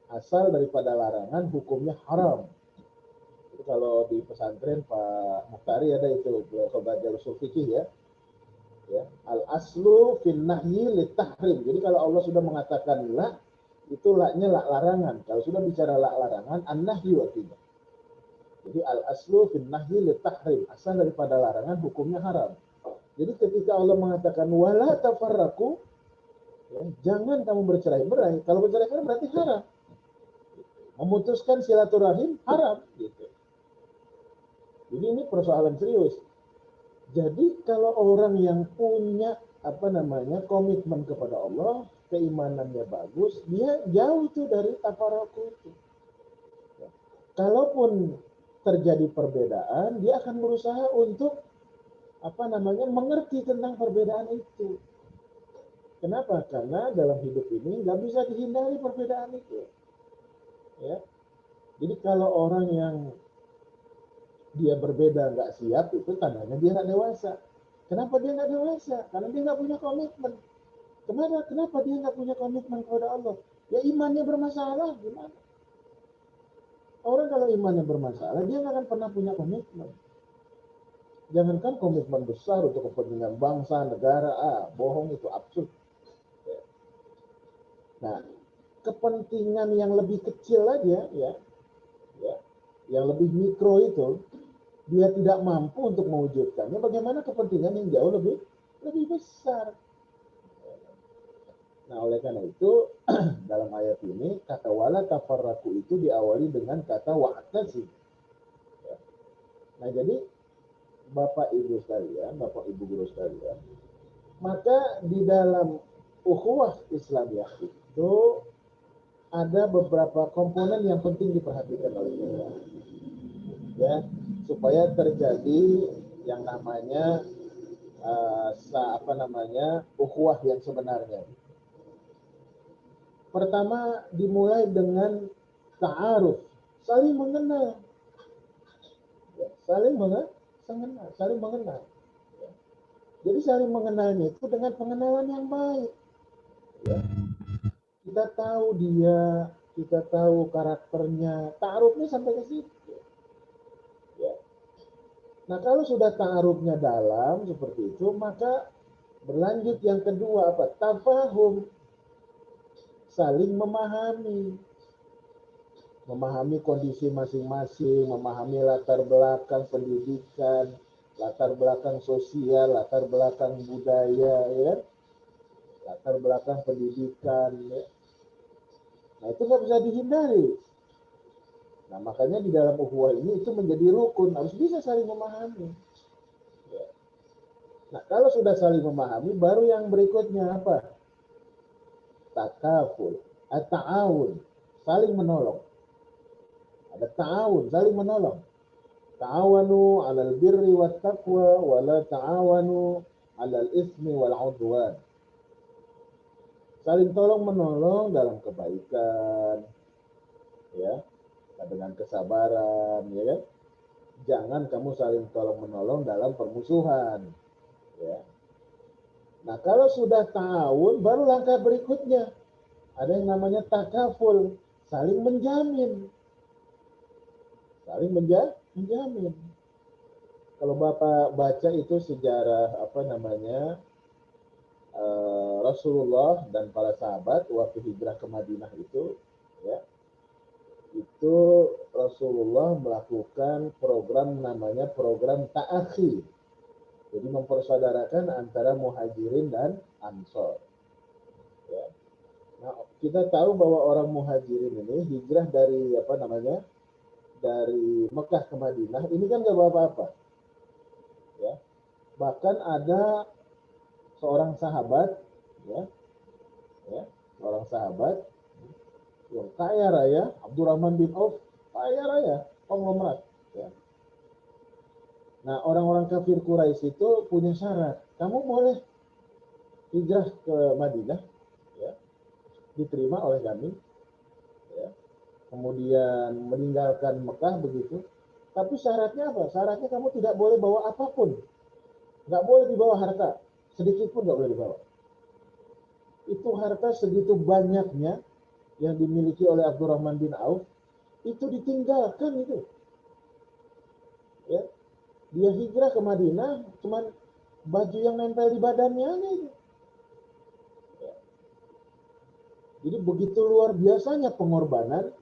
Asal daripada larangan hukumnya haram. Itu kalau di pesantren Pak Mukhtari ada itu kalau belajar usul fikih ya. Ya, al aslu fin nahyi litahrim. Jadi kalau Allah sudah mengatakan la, itu laknya lak larangan. Kalau sudah bicara lak larangan, an-nahyu artinya. Jadi al aslu fin nahyi litahrim. Asal daripada larangan hukumnya haram. Jadi ketika Allah mengatakan wala tafarraqu, ya, jangan kamu bercerai-berai. Kalau bercerai-berai berarti haram. Memutuskan silaturahim haram gitu. Jadi ini persoalan serius. Jadi kalau orang yang punya komitmen kepada Allah, keimanannya bagus, dia jauh tuh dari tafarraqu itu. Ya. Kalaupun terjadi perbedaan, dia akan berusaha untuk mengerti tentang perbedaan itu. Kenapa? Karena dalam hidup ini nggak bisa dihindari perbedaan itu. Ya. Jadi kalau orang yang dia berbeda nggak siap, itu tandanya dia nggak dewasa. Kenapa dia nggak dewasa? Karena dia nggak punya komitmen. Kenapa dia nggak punya komitmen kepada Allah? Ya imannya bermasalah, gimana? Orang kalau imannya bermasalah, dia nggak akan pernah punya komitmen. Jangankan komitmen besar untuk kepentingan bangsa, negara, bohong itu absurd. Nah, kepentingan yang lebih kecil aja, ya, yang lebih mikro itu, dia tidak mampu untuk mewujudkannya. Bagaimana kepentingan yang jauh lebih besar? Nah, oleh karena itu, dalam ayat ini, kata wala tafarraqu itu diawali dengan kata wa'tasi. Nah, jadi, Bapak Ibu sekalian, Bapak Ibu guru sekalian, maka di dalam ukhuwah Islamiyah itu ada beberapa komponen yang penting diperhatikan oleh kita, ya, supaya terjadi yang namanya ukhuwah yang sebenarnya. Pertama dimulai dengan ta'aruf, saling mengenal, ya, saling mengenal. Ya. Jadi saling mengenalnya itu dengan pengenalan yang baik. Ya. Kita tahu dia, kita tahu karakternya, ta'arufnya sampai ke situ. Ya. Nah kalau sudah ta'arufnya dalam seperti itu, maka berlanjut yang kedua apa? Tafahum, saling memahami. Memahami kondisi masing-masing, memahami latar belakang pendidikan, latar belakang sosial, latar belakang budaya, ya, latar belakang pendidikan. Ya. Nah itu nggak bisa dihindari. Nah makanya di dalam ukhuwah ini itu menjadi rukun, harus bisa saling memahami. Ya. Nah kalau sudah saling memahami, baru yang berikutnya apa? Takaful, at-ta'awun, saling menolong. Ada ta'awun, saling menolong. Ta'awanu 'alal birri wat taqwa wa la ta'awanu 'alal ismi wal 'udwan. Saling tolong menolong dalam kebaikan, ya, dengan kesabaran, ya kan? Jangan kamu saling tolong menolong dalam permusuhan, ya. Nah, kalau sudah ta'awun, baru langkah berikutnya. Ada yang namanya takaful, saling menjamin. Saling menjamin. Kalau Bapak baca itu sejarah Rasulullah dan para sahabat waktu hijrah ke Madinah itu, ya, itu Rasulullah melakukan program namanya program ta'akhi. Jadi mempersaudarakan antara muhajirin dan ansor. Ya. Nah, kita tahu bahwa orang muhajirin ini hijrah dari dari Mekah ke Madinah ini kan nggak bawa apa-apa, ya. Bahkan ada seorang sahabat, ya, seorang sahabat yang kaya raya, Abdurrahman bin Auf, kaya raya, konglomerat, ya. Nah, orang-orang kafir Quraisy itu punya syarat, kamu boleh hijrah ke Madinah, ya, diterima oleh kami, ya. Kemudian meninggalkan Mekah begitu. Tapi syaratnya apa? Syaratnya kamu tidak boleh bawa apapun. Nggak boleh dibawa harta. Sedikit pun nggak boleh dibawa. Itu harta segitu banyaknya yang dimiliki oleh Abdurrahman bin Auf, itu ditinggalkan itu. Ya. Dia hijrah ke Madinah, cuman baju yang nempel di badannya itu. Ya. Jadi begitu luar biasanya pengorbanan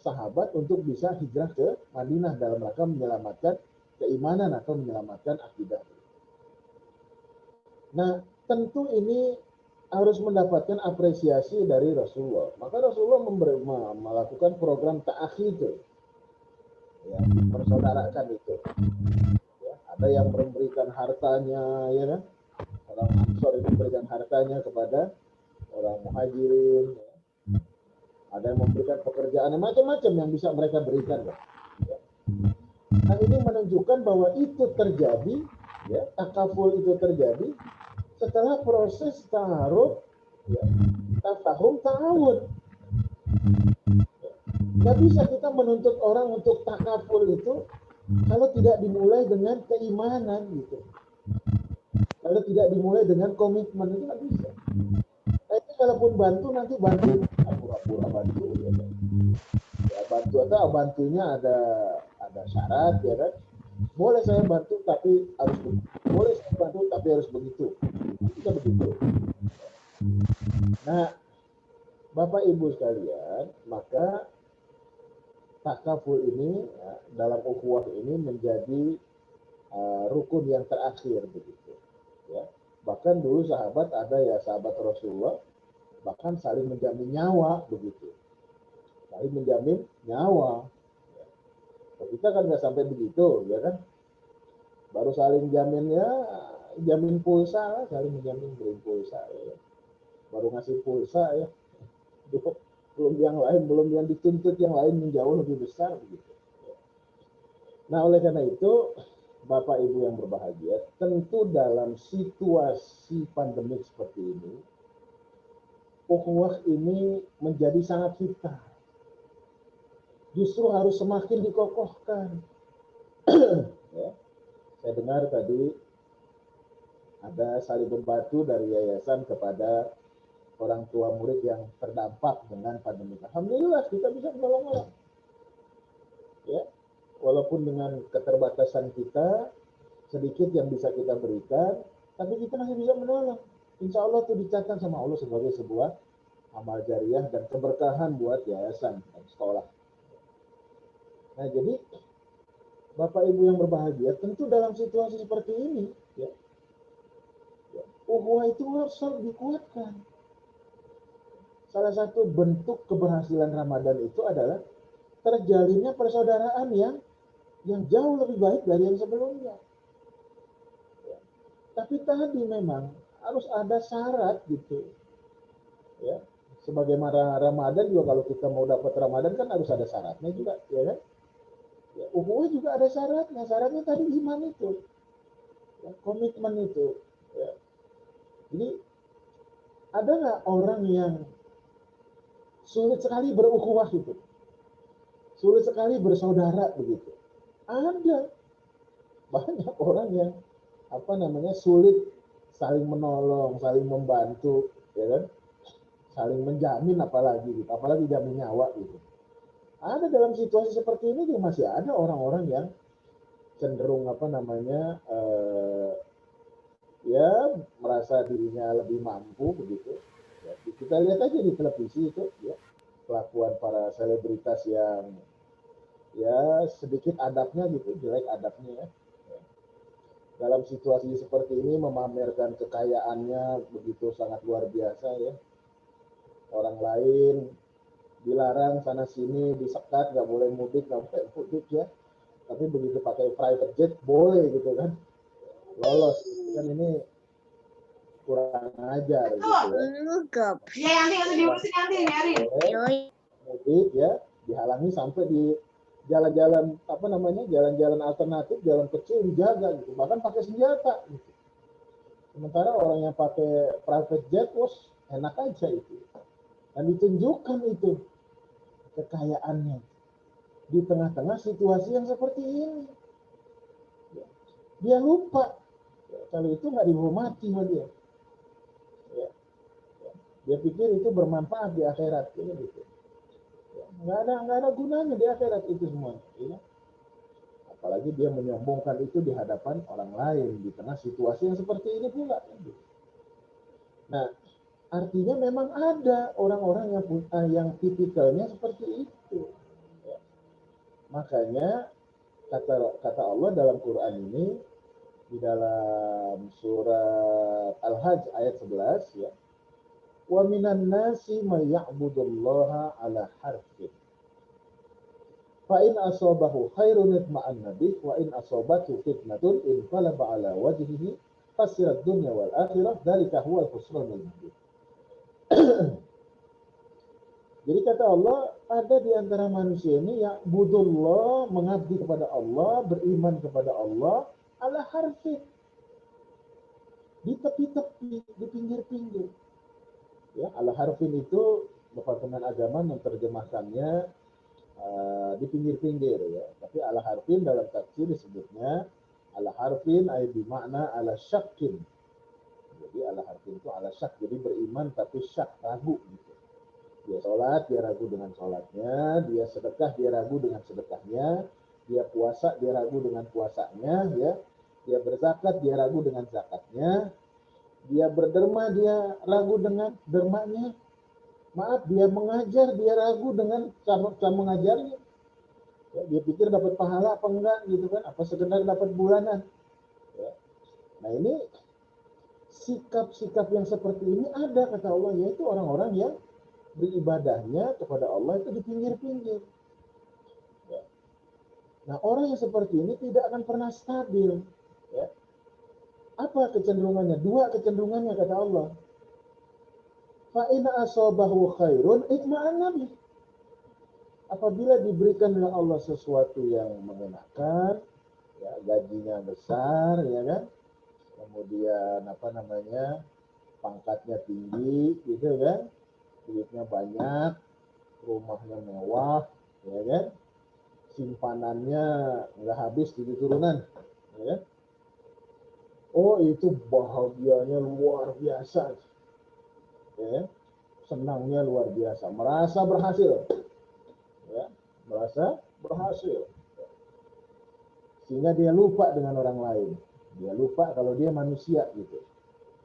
sahabat untuk bisa hijrah ke Madinah dalam rangka menyelamatkan keimanan atau menyelamatkan akidah. Nah, tentu ini harus mendapatkan apresiasi dari Rasulullah. Maka Rasulullah melakukan program ta'akhi itu, ya, mempersaudarakan itu. Ya, ada yang memberikan hartanya, ya kan? Orang Ansor itu memberikan hartanya kepada orang Muhajirin. Ya. Ada yang memberikan pekerjaan, macam-macam yang bisa mereka berikan. Ya. Nah, ini menunjukkan bahwa itu terjadi, ya, takaful itu terjadi setelah proses ta'aruf, ya, tafahum, ta'awun. Nggak bisa kita menuntut orang untuk takaful itu kalau tidak dimulai dengan keimanan gitu. Kalau tidak dimulai dengan komitmen itu nggak bisa. Tapi kalaupun bantu nanti bantu pura-pura bantu, ya, bantu atau bantunya ada syarat, ya kan? Boleh saya bantu tapi harus begitu. Boleh saya bantu tapi harus begitu. Bisa begitu. Nah, Bapak Ibu sekalian, maka takaful ini, ya, dalam ukhuwah ini menjadi rukun yang terakhir begitu. Ya. Bahkan dulu sahabat ada ya sahabat Rasulullah bahkan saling menjamin nyawa begitu. Saling menjamin nyawa. Ya. Kita kan nggak sampai begitu, ya kan? Baru saling jamin, ya, jamin pulsa lah, saling menjamin beri pulsa, ya. Baru ngasih pulsa, ya. Belum yang lain, belum yang dituntut yang lain yang jauh lebih besar begitu. Nah, oleh karena itu Bapak Ibu yang berbahagia, tentu dalam situasi pandemik seperti ini, ukhuwah ini menjadi sangat vital. Justru harus semakin dikokohkan. Ya. Saya dengar tadi ada saling membantu dari yayasan kepada orang tua murid yang terdampak dengan pandemi. Alhamdulillah kita bisa menolong orang. Ya. Walaupun dengan keterbatasan kita, sedikit yang bisa kita berikan, tapi kita masih bisa menolong. Insya Allah itu dicatat sama Allah sebagai sebuah amal jariah dan keberkahan buat yayasan dan sekolah. Nah, jadi Bapak Ibu yang berbahagia, tentu dalam situasi seperti ini, ya, ukhuwah itu harus dikuatkan. Salah satu bentuk keberhasilan Ramadan itu adalah terjalinnya persaudaraan yang jauh lebih baik dari yang sebelumnya. Ya. Tapi tadi memang harus ada syarat gitu. Ya. Sebagaimana Ramadan juga kalau kita mau dapat Ramadan kan harus ada syaratnya juga, ya kan? Ya, ukhuwah juga ada syaratnya. Syaratnya tadi iman itu, ya, komitmen itu. Ya. Jadi ada nggak orang yang sulit sekali berukhuwah itu, sulit sekali bersaudara begitu? Ada banyak orang yang sulit saling menolong, saling membantu, ya kan? Saling menjamin apalagi jamin nyawa gitu. Ada dalam situasi seperti ini juga masih ada orang-orang yang cenderung ya merasa dirinya lebih mampu begitu. Ya, kita lihat aja di televisi itu, ya, kelakuan para selebritas yang ya sedikit adabnya gitu, jelek adabnya, ya. Dalam situasi seperti ini memamerkan kekayaannya begitu sangat luar biasa, ya. orang lain dilarang sana sini, disekat, nggak boleh mudik ya. Tapi begitu pakai private jet boleh gitu kan, lolos. Kan ini kurang ajar gitu ya. Mudik ya, dihalangi sampai di jalan-jalan jalan-jalan alternatif, jalan kecil dijaga gitu, bahkan pakai senjata gitu. Sementara orang yang pakai private jet, enak aja itu. Dan ditunjukkan itu kekayaannya di tengah-tengah situasi yang seperti ini. Dia lupa kalau itu nggak dihormati sama dia. Dia pikir itu bermanfaat di akhirat, gitu. Nggak ada gunanya di akhirat itu semua. Ya. Apalagi dia menyombongkan itu di hadapan orang lain di tengah situasi yang seperti ini pula. Nah, artinya memang ada orang-orang yang tipikalnya seperti itu. Ya. Makanya kata Allah dalam Quran ini di dalam surat Al-Hajj ayat 11 ya. Wa minan nasi may ya'budullaha ala harfin. Fa in asabahu khairun itma'anna bih wa in asabathu fitnatun inqalaba ala wajhihi khasirat dunya wal akhirah dzalika huwal khusranul mubin. Jadi kata Allah, ada di antara manusia ini yang budullah, mengabdi kepada Allah, beriman kepada Allah, ala harfin. Di tepi-tepi, di pinggir-pinggir. Ya, ala harfin itu Departemen Agama menerjemahkannya di pinggir-pinggir ya. Tapi ala harfin dalam tafsir disebutnya ala harfin ay bimakna ala syakin. Jadi ala harfin itu ala syak, jadi beriman tapi syak, ragu gitu. Dia sholat, dia ragu dengan sholatnya, dia sedekah, dia ragu dengan sedekahnya, dia puasa, dia ragu dengan puasanya, ya. Dia berzakat, dia ragu dengan zakatnya, dia berderma, dia ragu dengan dermanya. Maaf, dia mengajar, dia ragu dengan cara mengajarnya. Ya, dia pikir dapat pahala apa enggak gitu kan, apa sekedar dapat bulanan. Ya. Nah ini sikap-sikap yang seperti ini ada kata Allah, yaitu orang-orang yang beribadahnya kepada Allah itu di pinggir-pinggir. Ya. Nah orang yang seperti ini tidak akan pernah stabil. Ya. Apa kecenderungannya? Dua kecenderungannya kata Allah. Fa in asabahu khairun itma'anna bih. Apabila diberikan oleh Allah sesuatu yang mengenakan, ya, gajinya besar, ya kan, kemudian pangkatnya tinggi, gitu kan, duitnya banyak, rumahnya mewah, ya kan, simpanannya nggak habis di turunan, ya kan. Oh itu bahagianya luar biasa, ya, senangnya luar biasa, merasa berhasil. Ya, merasa berhasil, sehingga dia lupa dengan orang lain. Dia lupa kalau dia manusia gitu.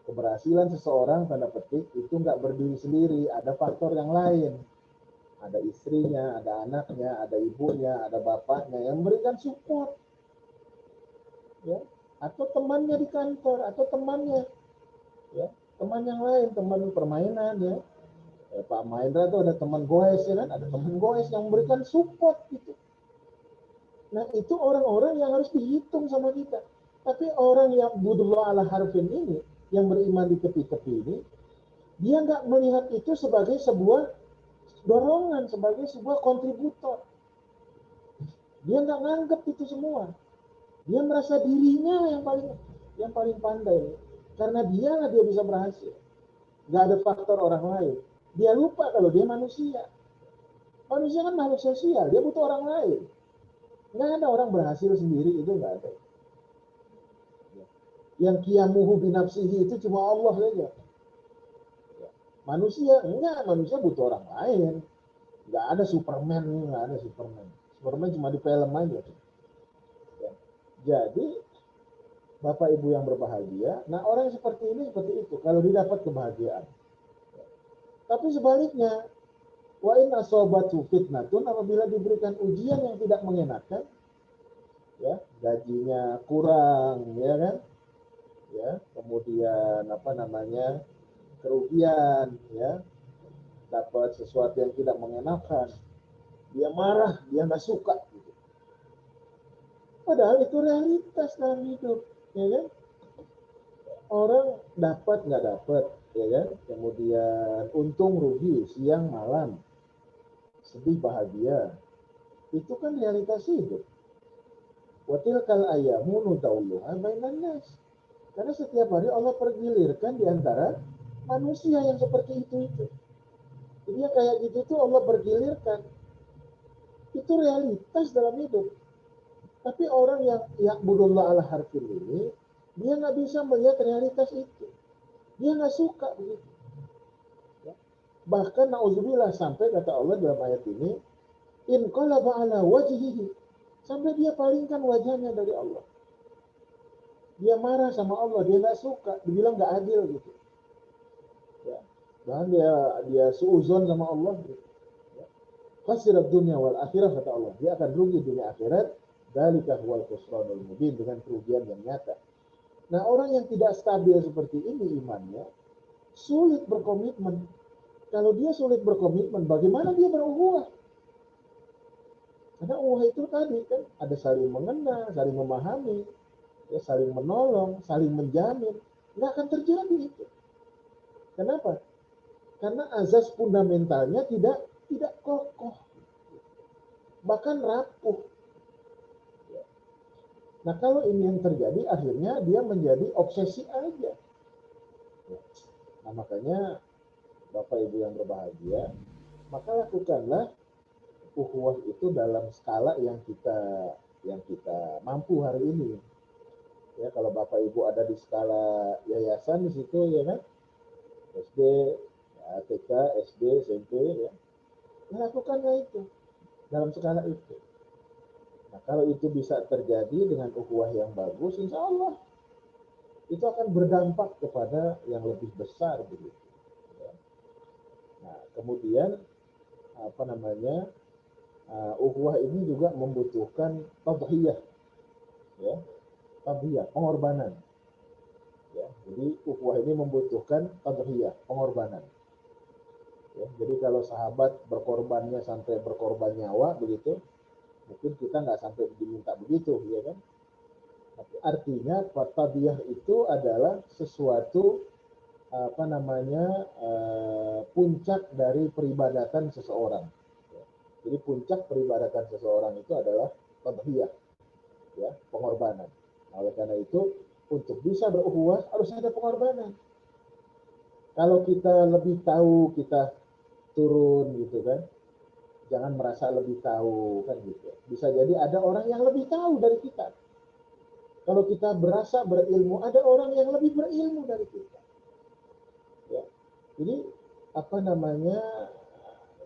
Keberhasilan seseorang tanda petik itu nggak berdiri sendiri, ada faktor yang lain. Ada istrinya, ada anaknya, ada ibunya, ada bapaknya yang memberikan support. Ya, atau temannya di kantor, atau temannya, ya, teman yang lain, teman permainan, ya. Pak Mahendra itu ada teman goes, ya kan, ada teman goes yang memberikan support gitu. Nah itu orang-orang yang harus dihitung sama kita. Tapi orang yang budullah ala harfin ini, yang beriman di tepi-tepi ini, dia nggak melihat itu sebagai sebuah dorongan, sebagai sebuah kontributor. Dia nggak nganggap itu semua. Dia merasa dirinya yang paling pandai, karena dia bisa berhasil. Nggak ada faktor orang lain. Dia lupa kalau dia manusia. Manusia kan makhluk sosial, dia butuh orang lain. Nggak ada orang berhasil sendiri, itu nggak ada. Yang qiyamuhu binafsihi itu cuma Allah saja. Manusia, enggak, manusia butuh orang lain. Nggak ada Superman, nggak ada Superman. Superman cuma di film aja. Jadi, Bapak Ibu yang berbahagia, nah orang seperti ini seperti itu, kalau dia dapat kebahagiaan. Tapi sebaliknya, wa in asobatu fitnatun, apabila diberikan ujian yang tidak mengenakan, ya, gajinya kurang, ya kan, ya, kemudian kerugian, ya, dapat sesuatu yang tidak mengenakan, dia marah, dia nggak suka. Gitu. Padahal itu realitas dalam hidup, ya kan? Orang dapat nggak dapat, ya kan? Kemudian untung rugi, siang malam, sedih bahagia, itu kan realitas hidup. Watilkal ayamu nudawluha bainan nas. Karena setiap hari Allah pergilirkan di antara manusia yang seperti itu. Jadi yang kayak gitu tuh Allah pergilirkan. Itu realitas dalam hidup. Tapi orang yang ya'budullah ala harfin ini, dia nggak bisa melihat realitas itu. Dia nggak suka begitu. Ya. Bahkan na'udzubillah sampai kata Allah dalam ayat ini, in qalaba ala wajhihi, sampai dia palingkan wajahnya dari Allah. Dia marah sama Allah, dia nggak suka, dibilang nggak adil gitu. Ya. Bahkan dia suuzon sama Allah. Gitu. Ya. Khasirat dunia wal akhirah kata Allah, dia akan rugi dunia akhirat. Dzalika huwal khusranul mubin, dengan kerugian yang nyata. Nah, orang yang tidak stabil seperti ini imannya, sulit berkomitmen. Kalau dia sulit berkomitmen, bagaimana dia beruhuwah? Karena uhuwah itu tadi kan ada saling mengenal, saling memahami, ya, saling menolong, saling menjamin. Nggak akan terjadi itu. Kenapa? Karena azas fundamentalnya tidak kokoh, bahkan rapuh. Nah, kalau ini yang terjadi, akhirnya dia menjadi obsesi aja. Nah, makanya Bapak Ibu yang berbahagia, maka lakukanlah ukhuwah itu dalam skala yang kita mampu hari ini. Ya, kalau Bapak Ibu ada di skala yayasan di situ, ya kan, SD, TK, SD, SMP, ya, lakukanlah itu dalam skala itu. Nah, kalau itu bisa terjadi dengan ukhuwah yang bagus, insya Allah itu akan berdampak kepada yang lebih besar begitu. Ya. Nah, kemudian ukhuwah ini juga membutuhkan tadhiyah, ya, tadhiyah, pengorbanan. Ya, jadi ukhuwah ini membutuhkan tadhiyah, pengorbanan. Ya, jadi kalau sahabat berkorbannya sampai berkorban nyawa begitu, mungkin kita nggak sampai diminta begitu, ya kan? Tapi artinya tadhiyah itu adalah sesuatu puncak dari peribadatan seseorang. Jadi puncak peribadatan seseorang itu adalah tadhiyah, ya, pengorbanan. Nah, oleh karena itu, untuk bisa berukhuwah harus ada pengorbanan. Kalau kita lebih tahu, kita turun gitu kan, jangan merasa lebih tahu kan gitu. Bisa jadi ada orang yang lebih tahu dari kita. Kalau kita berasa berilmu, ada orang yang lebih berilmu dari kita. Ya. Jadi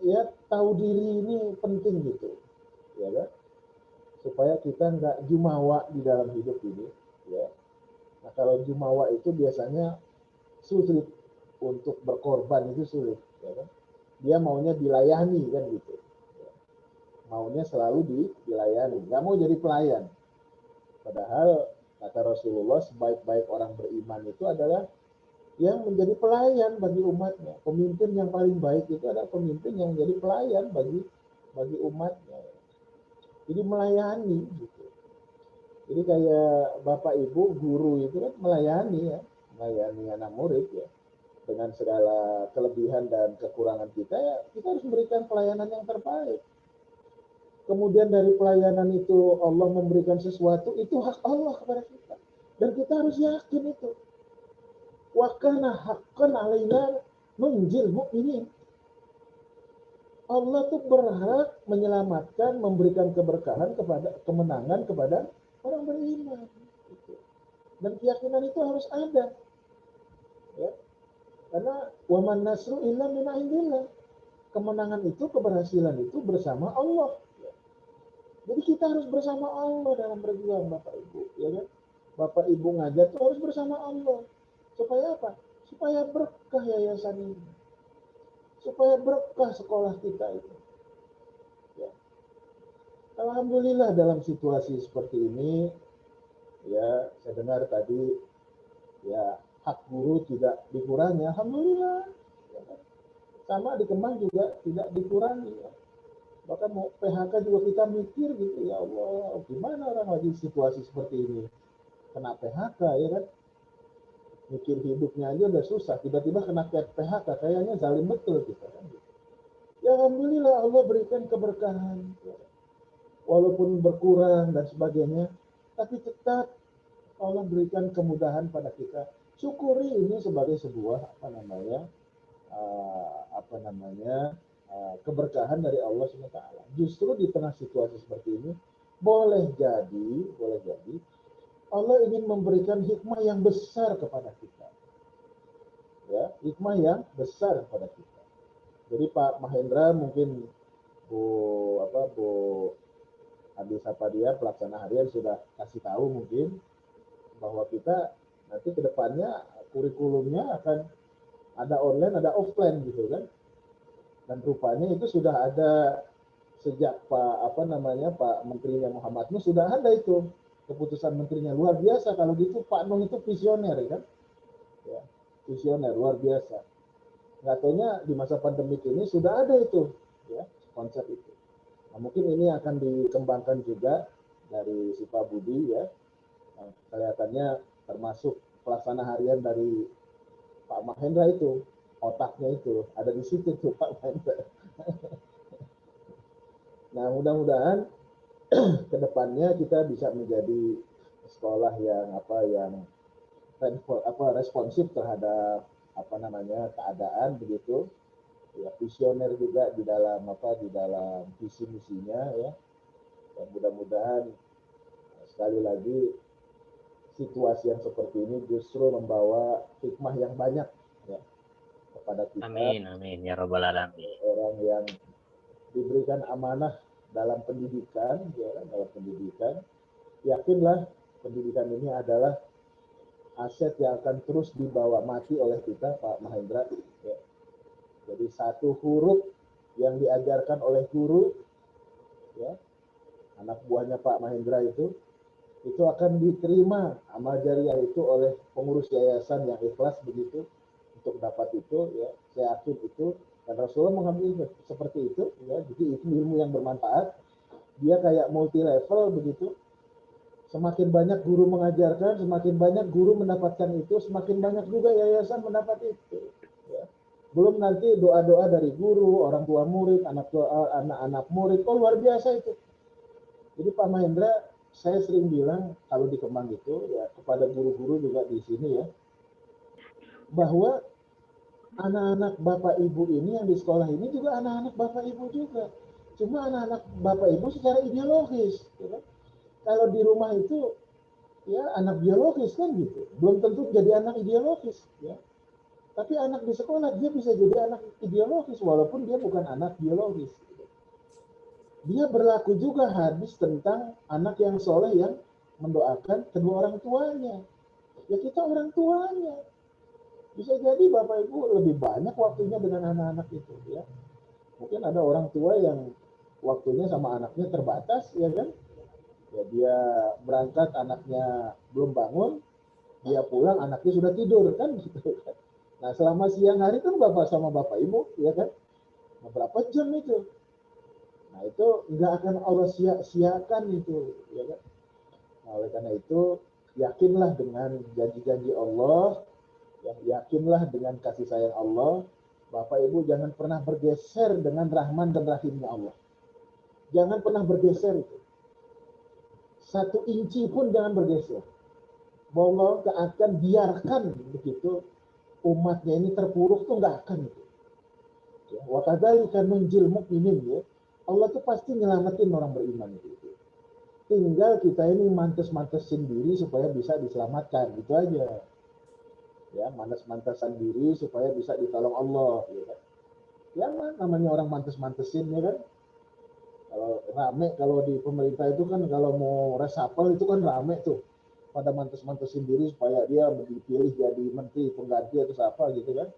ya, tahu diri ini penting gitu, ya kan? Supaya kita nggak jumawa di dalam hidup ini, ya. Nah, kalau jumawa itu biasanya sulit untuk berkorban, itu sulit, ya kan? Dia maunya dilayani kan gitu, ya. Maunya selalu dilayani, nggak mau jadi pelayan. Padahal kata Rasulullah, sebaik-baik orang beriman itu adalah yang menjadi pelayan bagi umatnya. Pemimpin yang paling baik itu adalah pemimpin yang menjadi pelayan bagi umatnya. Jadi melayani gitu. Jadi kayak Bapak Ibu guru itu kan melayani, ya, melayani anak murid, ya. Dengan segala kelebihan dan kekurangan kita, ya, kita harus memberikan pelayanan yang terbaik. Kemudian dari pelayanan itu Allah memberikan sesuatu, itu hak Allah kepada kita. Dan kita harus yakin itu. Wa kana haqqan alaina nunjil mu'minin. Allah tuh berhak menyelamatkan, memberikan keberkahan kemenangan kepada orang beriman. Dan keyakinan itu harus ada. Ya. Karena wa man nasru illa min indillah. Kemenangan itu, keberhasilan itu bersama Allah. Jadi kita harus bersama Allah dalam berjuang, Bapak Ibu, ya kan? Bapak Ibu ngajar itu harus bersama Allah. Supaya apa? Supaya berkah yayasan ini. Supaya berkah sekolah kita itu. Ya. Alhamdulillah dalam situasi seperti ini, ya, saya dengar tadi, ya, hak guru tidak dikurangi. Alhamdulillah. Ya kan? Sama di Kemang juga tidak dikurangi. Ya. Bahkan mau PHK juga kita mikir gitu, ya Allah, gimana orang lagi situasi seperti ini kena PHK, ya kan? Mikir hidupnya aja udah susah, tiba-tiba kena PHK, kayaknya zalim betul kita kan. Ya alhamdulillah Allah berikan keberkahan, walaupun berkurang dan sebagainya, tapi tetap Allah berikan kemudahan pada kita. Syukuri ini sebagai sebuah keberkahan dari Allah SWT. Justru di tengah situasi seperti ini, boleh jadi Allah ingin memberikan hikmah yang besar kepada kita. Ya, hikmah yang besar kepada kita. Jadi Pak Mahendra mungkin Bu Adi Sapadia pelaksana harian sudah kasih tahu mungkin bahwa kita nanti ke depannya kurikulumnya akan ada online, ada offline gitu kan. Dan rupanya itu sudah ada sejak Pak Menterinya Muhammad Nuh sudah ada itu keputusan menterinya, luar biasa. Kalau gitu Pak Nuh itu visioner ya kan, ya, visioner luar biasa. Nggak taunya di masa pandemik ini sudah ada itu ya konsep itu. Nah, mungkin ini akan dikembangkan juga dari si Pak Budi ya. Nah, kelihatannya termasuk pelaksana harian dari Pak Mahendra itu, otaknya itu ada di situ tuh Pak Mahendra. Nah, mudah-mudahan kedepannya kita bisa menjadi sekolah yang responsif terhadap keadaan begitu, ya, visioner juga di dalam visi misinya ya. Dan mudah-mudahan sekali lagi situasi yang seperti ini justru membawa hikmah yang banyak ya kepada kita. Amin ya rabbal alamin. Orang yang diberikan amanah dalam pendidikan, yakinlah pendidikan ini adalah aset yang akan terus dibawa mati oleh kita, Pak Mahendra. Ya. Jadi satu huruf yang diajarkan oleh guru, ya, anak buahnya Pak Mahendra itu akan diterima amal jariah itu oleh pengurus yayasan yang ikhlas begitu untuk dapat itu, ya. Saya yakin itu. Dan Rasulullah mengambil seperti itu, ya. Jadi itu ilmu yang bermanfaat. Dia kayak multi level begitu. Semakin banyak guru mengajarkan, semakin banyak guru mendapatkan itu, semakin banyak juga yayasan mendapat itu. Ya. Belum nanti doa-doa dari guru, orang tua murid, anak-anak murid, luar biasa itu. Jadi Pak Mahendra, saya sering bilang kalau di Kemang itu, ya kepada guru-guru juga di sini ya, bahwa anak-anak Bapak Ibu ini yang di sekolah ini juga anak-anak Bapak Ibu juga. Cuma anak-anak Bapak Ibu secara ideologis. Ya. Kalau di rumah itu ya anak biologis kan gitu. Belum tentu jadi anak ideologis. Ya. Tapi anak di sekolah dia bisa jadi anak ideologis walaupun dia bukan anak biologis. Dia berlaku juga hadis tentang anak yang soleh yang mendoakan kedua orang tuanya. Ya kita orang tuanya. Bisa jadi Bapak Ibu lebih banyak waktunya dengan anak-anak itu, ya. Mungkin ada orang tua yang waktunya sama anaknya terbatas, ya kan? Ya dia berangkat anaknya belum bangun, dia pulang anaknya sudah tidur kan gitu. Nah, selama siang hari kan Bapak sama Bapak Ibu, ya kan? Nah, berapa jam itu? Nah, itu nggak akan Allah sia-siakan itu, ya kan? Nah, oleh karena itu yakinlah dengan janji-janji Allah. Ya, yakinlah dengan kasih sayang Allah. Bapak Ibu jangan pernah bergeser dengan Rahman dan Rahimnya Allah. Jangan pernah bergeser itu. 1 inci pun jangan bergeser. Allah gak akan biarkan begitu umatnya ini terpuruk tuh gak akan itu. Ya, wa kadzalika nunjil mu'minin ya. Allah tuh pasti nyelamatin orang beriman itu. Tinggal kita ini mantes-mantesin diri supaya bisa diselamatkan, gitu aja. Ya, mantes-mantesan diri supaya bisa ditolong Allah, ya kan? Ya, namanya orang mantes-mantesin, ya kan? Kalau rame, kalau di pemerintah itu kan kalau mau reshuffle itu kan rame tuh. Pada mantes-mantesin diri supaya dia dipilih jadi menteri pengganti atau apa gitu kan.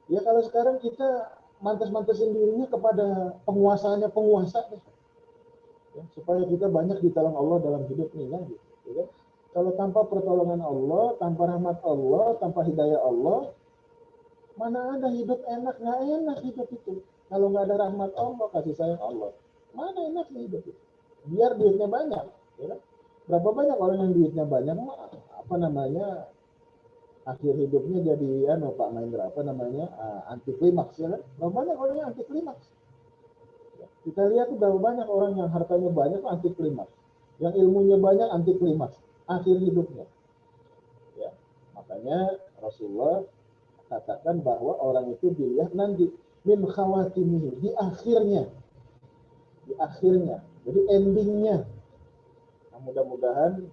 Ya kalau sekarang kita mantes-mantesin dirinya kepada penguasanya penguasa. Ya, supaya kita banyak ditolong Allah dalam hidup ini kan gitu. Ya kan? Kalau tanpa pertolongan Allah, tanpa rahmat Allah, tanpa hidayah Allah, Mana ada hidup enak, nggak enak hidup itu. Kalau nggak ada rahmat Allah, kasih sayang Allah, mana enaknya hidup itu. Biar duitnya banyak, ya kan? Berapa banyak orang yang duitnya banyak, apa namanya, akhir hidupnya jadi Pak Maindra, apa namanya, anti klimaks, ya kan? Berapa banyak orang yang anti klimaks. Kita lihat tuh berapa banyak orang yang hartanya banyak anti klimaks, yang ilmunya banyak anti klimaks akhir hidupnya. Ya, makanya Rasulullah katakan bahwa orang itu dilihat nanti min khawatimihi, di akhirnya, jadi endingnya. Nah, mudah-mudahan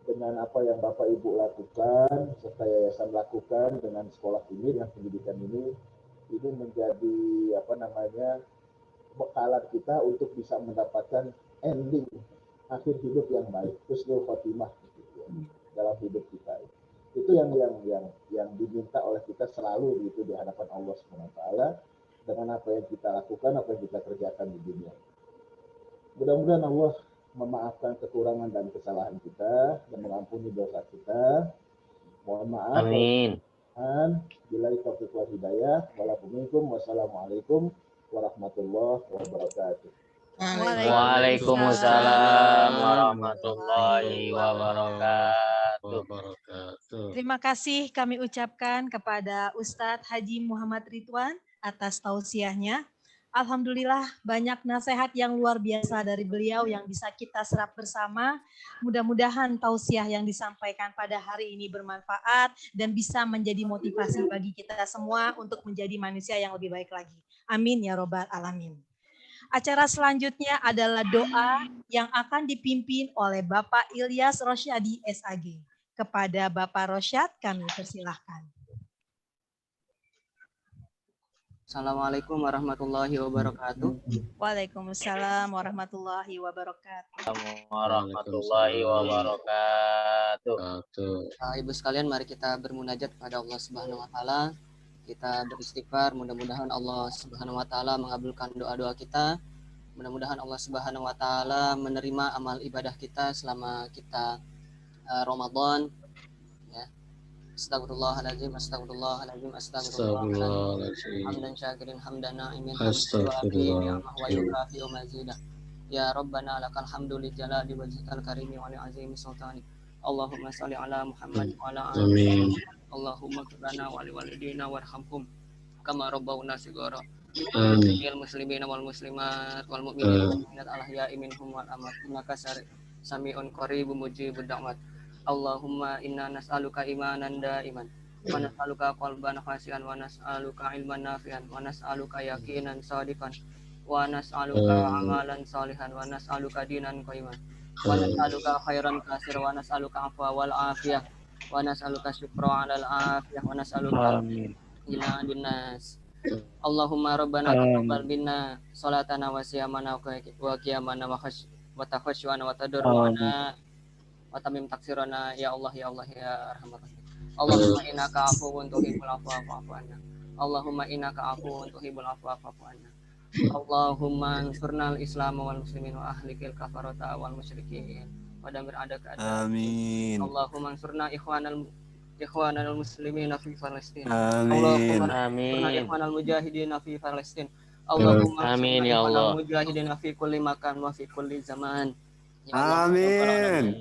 dengan apa yang Bapak Ibu lakukan serta yayasan lakukan dengan sekolah ini, dengan pendidikan ini menjadi apa namanya, bekalan kita untuk bisa mendapatkan ending akhir hidup yang baik, husnul khotimah gitu, ya, dalam hidup kita. Itu yang diminta oleh kita selalu gitu di hadapan Allah SWT dengan apa yang kita lakukan, apa yang kita kerjakan di dunia. Mudah-mudahan Allah memaafkan kekurangan dan kesalahan kita dan mengampuni dosa kita. Mohon maaf. Amin. Billahi taufiq wal hidayah. Wassalamualaikum warahmatullahi wabarakatuh. Waalaikumsalam warahmatullahi wabarakatuh. Terima kasih kami ucapkan kepada Ustadz Haji Muhammad Ridwan atas tausiahnya. Alhamdulillah banyak nasihat yang luar biasa dari beliau yang bisa kita serap bersama. Mudah-mudahan tausiah yang disampaikan pada hari ini bermanfaat dan bisa menjadi motivasi bagi kita semua untuk menjadi manusia yang lebih baik lagi. Amin ya robbal alamin. Acara selanjutnya adalah doa yang akan dipimpin oleh Bapak Ilyas Rosyadi SAG. Kepada Bapak Rosyad kami persilahkan. Assalamualaikum warahmatullahi wabarakatuh. Waalaikumsalam warahmatullahi wabarakatuh. Warahmatullahi wabarakatuh. Ibu sekalian, mari kita bermunajat kepada Allah Subhanahu wa taala. Kita beristighfar, mudah-mudahan Allah Subhanahu wa taala mengabulkan doa-doa kita. Mudah-mudahan Allah Subhanahu wa taala menerima amal ibadah kita selama kita Ramadan. Astagfirullahaladzim, astagfirullahaladzim, astagfirullahaladzim. Hamdan syakirin, hamdan na'imin, hamdan wa yukafi wa mazidah. Ya Rabbana lakal hamdu li jalali wajhikal karimi wa li azimi sultani. Allahumma salli ala Muhammad wa ala ali. Allahumma qulana wa li walidina warhamhum kama rabbawna sigara. Amin. Ya muslimin wal muslimat wal mu'minin wal mu'minat al-ahya'i minhum wal amwat. Innaka sami'un qaribun mujibud da'wat. Allahumma inna nas'aluka imanan da'iman wa nas'aluka qalban khashi'an wa nas'aluka ilman nafi'an wa nas'aluka yaqinan shadiqan wa nas'aluka amalan salihan wa nas'aluka dinan qaiman wa nas'aluka khairan katsir wa nas'aluka afwa wal afiyah wa nas'aluka syukra 'alal afiyah wa nas'aluka ghina 'anil nas. Allahumma rabbana taqabbal minna salatana wa siyamana wa qiyamana wa takhashwana wa tadarruana wa tamim taksirana ya Allah ya Allah ya arhamar rahimin. Allahumma innaka afuwun tuhibbul afwa fa'fu anna. Allahumma innaka afuwun tuhibbul afwa fa'fu anna. Allahumma ansurnal Islam wal muslimin wa ahlikil kafarata wal musyrikin wa damir adaka. Amin. Allahumma ansurna ikhwanal muslimin fi Palestin. Allahumma ansurna ikhwanal mujahidin fi Palestin. Allahumma amin ya Allah. Mujahidin fi kulli makan wa fi kulli zaman. Amin.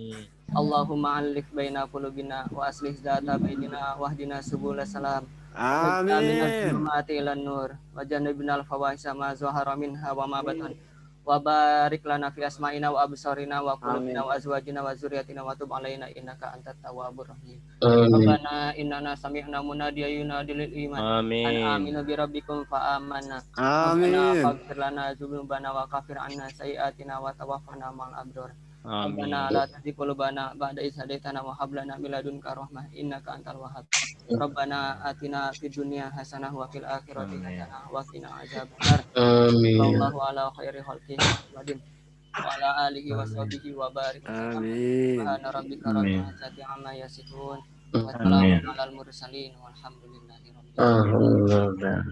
Allahumma alif baina qulubina wa aslih zata bainina wahdina subul salam. Amin. Mati ilan nur wa jannibna al-fawahisha ma zahara minha wa ma batan. Wa barik lana fi asma'ina wa absarina wa qulubina wa azwajina wa zurriyatina wa tub alaina innaka antat tawwabur rahim. Rabbana innana sami'na munadiyan yunadi lil iman. An aminu bi rabbikum fa amanna. Amin. Faghfir lana dzunubana wa kafir anna sayyi'atina wa tawaffana ma'al abrar. Rabbana la tuzigh qulubana ba'da idh hadaytana wa hab lana min ladunka rahmah innaka antal wahhab. Rabbana atina fid dunya hasanah wa fil akhirati hasanah wa qina adzabannar. Amin. Sallallahu ala khairi khalqihi Muhammadin wa ala alihi wa sahbihi wa barik. Amin. Subhana rabbika rabbil izzati amma yasifun wa salamun alal mursalin walhamdulillahi rabbil alamin.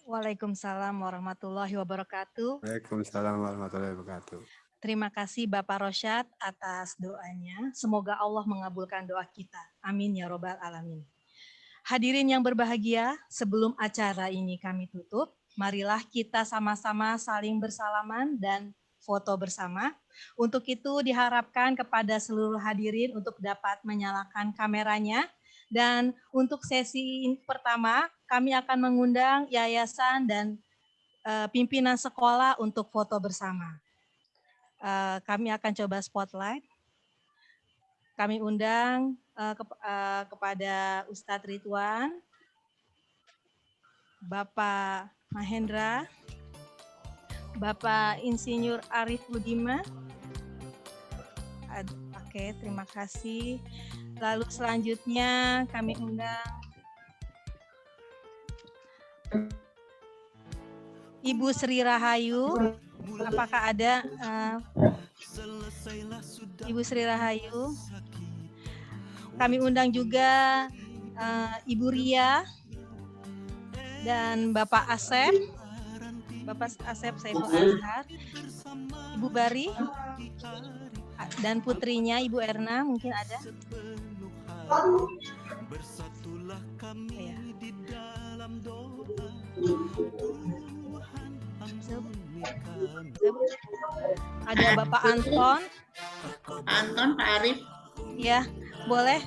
Waalaikumsalam warahmatullahi wabarakatuh. Waalaikumsalam warahmatullahi wabarakatuh. Terima kasih Bapak Rosyad atas doanya. Semoga Allah mengabulkan doa kita. Amin ya robbal alamin. Hadirin yang berbahagia, sebelum acara ini kami tutup, marilah kita sama-sama saling bersalaman dan foto bersama. Untuk itu diharapkan kepada seluruh hadirin untuk dapat menyalakan kameranya. Dan untuk sesi pertama, kami akan mengundang yayasan dan pimpinan sekolah untuk foto bersama. Kami akan coba spotlight. Kami undang kepada Ustadz Ridwan, Bapak Mahendra, Bapak Insinyur Arif Budiman. Oke, terima kasih. Lalu selanjutnya kami undang Ibu Sri Rahayu. Apakah ada Ibu Sri Rahayu? Kami undang juga Ibu Ria dan Bapak Asep. Bapak Asep Saiful Azhar. Ibu Bari dan putrinya Ibu Erna mungkin ada. Ya. Ada Bapak Anton. Anton, Pak Arif. Ya, boleh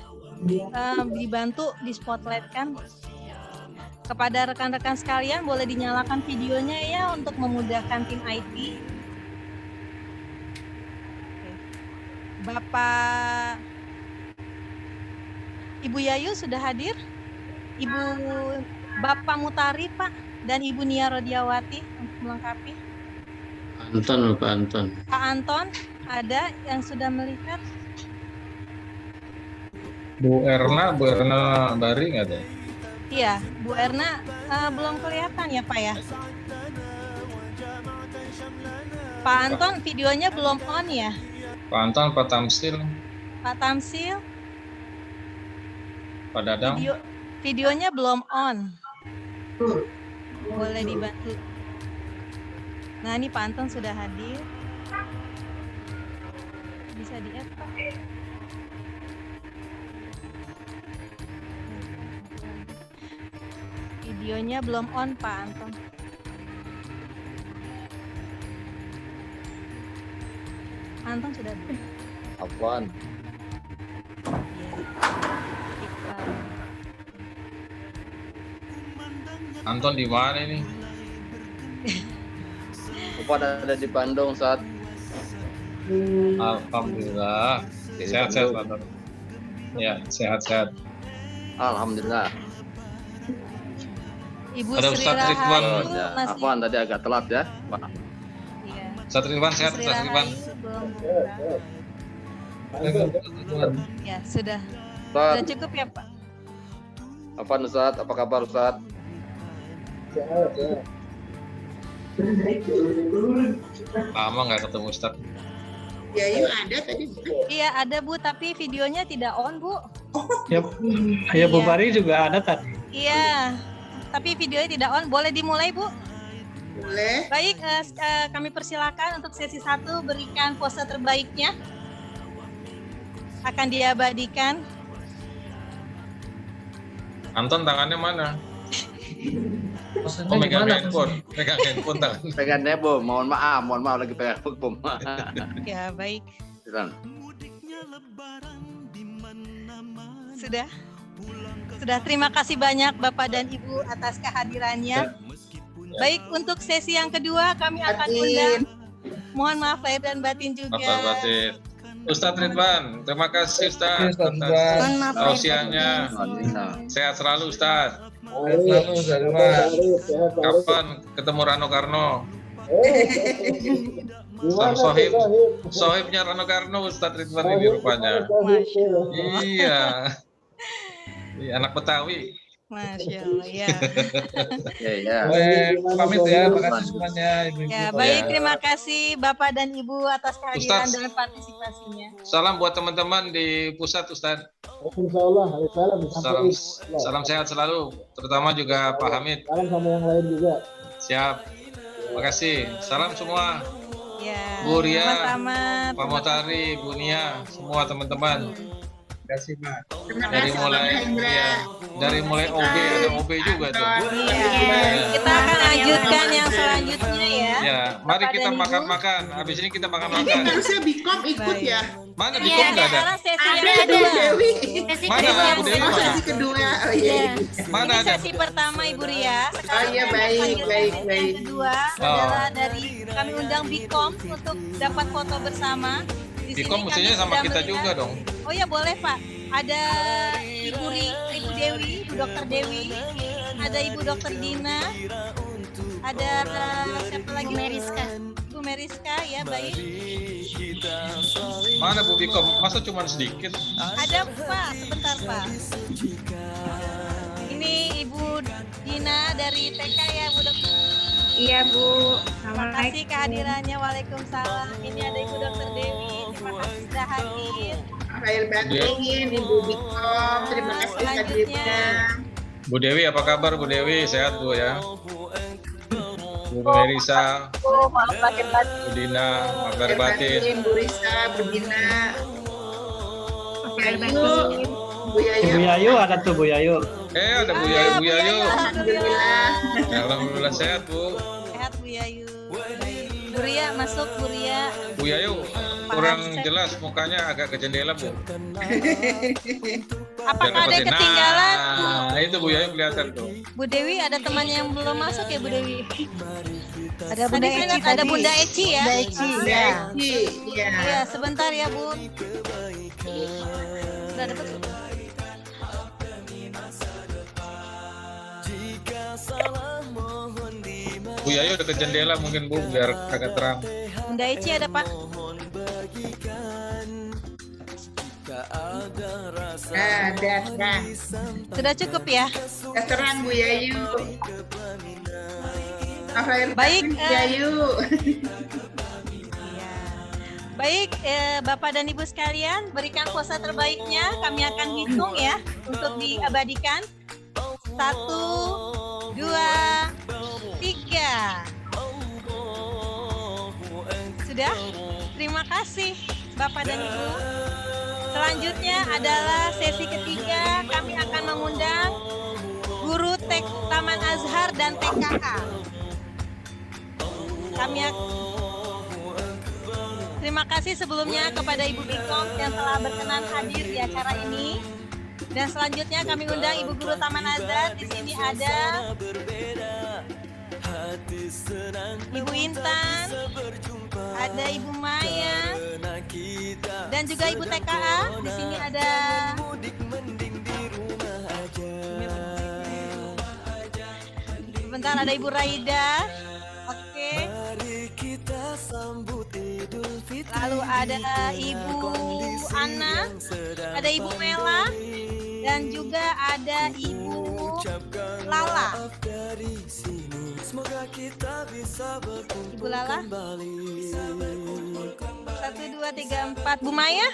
dibantu di spotlightkan. Kepada rekan-rekan sekalian boleh dinyalakan videonya ya untuk memudahkan tim IT. Bapak Ibu Yayu sudah hadir? Ibu Bapak Mutari Pak dan Ibu Nia Rodiawati untuk melengkapi. Anton, Pak Anton. Pak Anton ada yang sudah melihat? Bu Erna Bari nggak ada? Iya, Bu Erna belum kelihatan ya Pak ya? Pak Anton videonya belum on ya? Pak Anton, Pak Tamsil, Pak Tamsil, Pak Dadang. videonya belum on. Boleh dibantu. Nah, ini Pak Anton sudah hadir. Bisa di-add, Pak. Videonya belum on, Pak Anton. Anton sudah belum? Afwan. Anton di mana ini? Afwan ada di Bandung saat. Alhamdulillah. Sehat-sehat, Pak. Ya, sehat-sehat. Alhamdulillah. Ibu ada Sri Ustadz Ridwan. Rahayu Afwan tadi agak telat ya, Pak. Iya. Ustadz Ridwan sehat, Sri Ustadz Ridwan. Rahayu belum. Ya, sudah. Sudah cukup ya, Pak. Afwan Ustaz, apa kabar Ustaz? Sehat, sehat. Lama nggak ketemu Ustadz. Ya, yuk ada tadi. Iya, ada Bu, tapi videonya tidak on, Bu. Ya, ya Bu Bari juga ada tadi. Iya, tapi videonya tidak on. Boleh dimulai, Bu? Boleh. Baik, kami persilakan untuk sesi 1 berikan pose terbaiknya. Akan diabadikan. Anton tangannya mana? Oh, megang handphone, tangan. Pegang nebo, mohon maaf lagi pegang hukum. Ya, baik. Sudah, terima kasih banyak Bapak dan Ibu atas kehadirannya. Baik, untuk sesi yang kedua kami akan undang. Mohon maaf lahir dan batin juga. Batin. Ustadz Ridwan, terima kasih Ustadz atas tausiahnya. Sehat selalu Ustadz. Kapan ketemu Rano Karno? Sohibnya Rano Karno, Ustadz Ridwan ini rupanya. Iya, anak Betawi. Masya Allah, ya. Ya. Pamit ya, terima kasih semuanya. Ya, baik, terima kasih Bapak dan Ibu atas kehadiran dan partisipasinya. Salam buat teman-teman di pusat, Ustadz. Salam sehat selalu, terutama juga Pak Hamid. Salam sama yang lain juga. Siap, terima kasih. Salam semua. Ya. Bu Ria, Sama-sama. Pak Motari, Bu Nia, semua teman-teman. Terima kasih, Pak. Terima Dari kasih mulai Pak Hendra. ya, dari mulai OB ada OB juga tuh. Iya. Kita akan lanjutkan yang selanjutnya ya. Ya, mari Bapak kita dan Ibu. makan-makan. Habis ini kita Ini makan-makan. harusnya Bikom ikut Baik. ya. Mana Iya, Bikom nggak ada? sekarang sesinya Ada kedua. Bu Dewi. Mana Bu Dewi Oh, mana? sesi kedua. Oh iya. Iya. Mana Ini ada? sesi pertama Ibu Ria. Sekarang Oh iya, kita baik, lanjutkan baik, sesi baik. Yang kedua adalah dari kami undang Bikom untuk dapat foto bersama. Di sini Bikom kami mestinya sama sudah kita melihat- juga dong. Oh ya boleh Pak. Ada Ibu Dewi, Ibu Dokter Dewi, ada Ibu Dokter Dina, ada siapa lagi? Bu Meriska ya baik. Mana Bu Bikom? Masa cuma sedikit? Ada Pak, sebentar Pak. Ini Ibu Dina dari TK ya Bu Dokter. Iya Bu. Terima kasih kehadirannya. Waalaikumsalam. Ini ada Ibu Dokter Dewi. Terima kasih sudah hadir. Rail Bantingin, Ibu Bikom. Terima kasih Selanjutnya. hadirnya. Bu Dewi, apa kabar Bu Dewi? Sehat Bu ya? Bu Merisa, Bu Dina, kabar batin. Bu Risa, Bu Dina. Yayu, Bu Bu Yayu. Yayu ada tuh Bu Yayu. Ada Bu Yayu, Bu Yayu. Alhamdulillah. Alhamdulillah sehat Bu. Sehat Bu Yayu. Baik. Bu Ria masuk Bu Ria. Bu Yayu, kurang jelas mukanya agak ke jendela Bu. Apakah ada yang ketinggalan? Nah, itu Bu Yayu kelihatan tuh. Bu Dewi ada temannya yang belum masuk ya Bu Dewi? Ada Bunda Tadi saya Eci lihat ada tadi. Bunda Eci ya. Bunda Eci, Bu ya. Eci, iya. Iya, sebentar ya Bu. Sudah dapat? Bu Yayu udah ke jendela mungkin Bu biar agak terang. Bunda Eci ada Pak? Ada. Sudah cukup ya? Sudah terang Bu Yayu. Rafael Baik, Bu Yayu. Baik, Bapak dan Ibu sekalian, berikan pose terbaiknya. Kami akan hitung ya untuk diabadikan. 1, 2, 3. Sudah? Terima kasih Bapak dan Ibu. Selanjutnya adalah sesi ketiga. Kami akan mengundang guru Taman Azhar dan TKA. Terima kasih sebelumnya kepada Ibu Bikom yang telah berkenan hadir di acara ini. Dan selanjutnya kami undang Ibu Guru Taman Azhar. Di sini ada Ibu Intan, ada Ibu Maya, dan juga Ibu TKA. Di sini ada sebentar ada Ibu Raida. Oke. Lalu ada Ibu Ana, ada Ibu Mela, dan juga ada Ibu Lala. Ibu Lala. 1, 2, 3, 4. Bu Maya.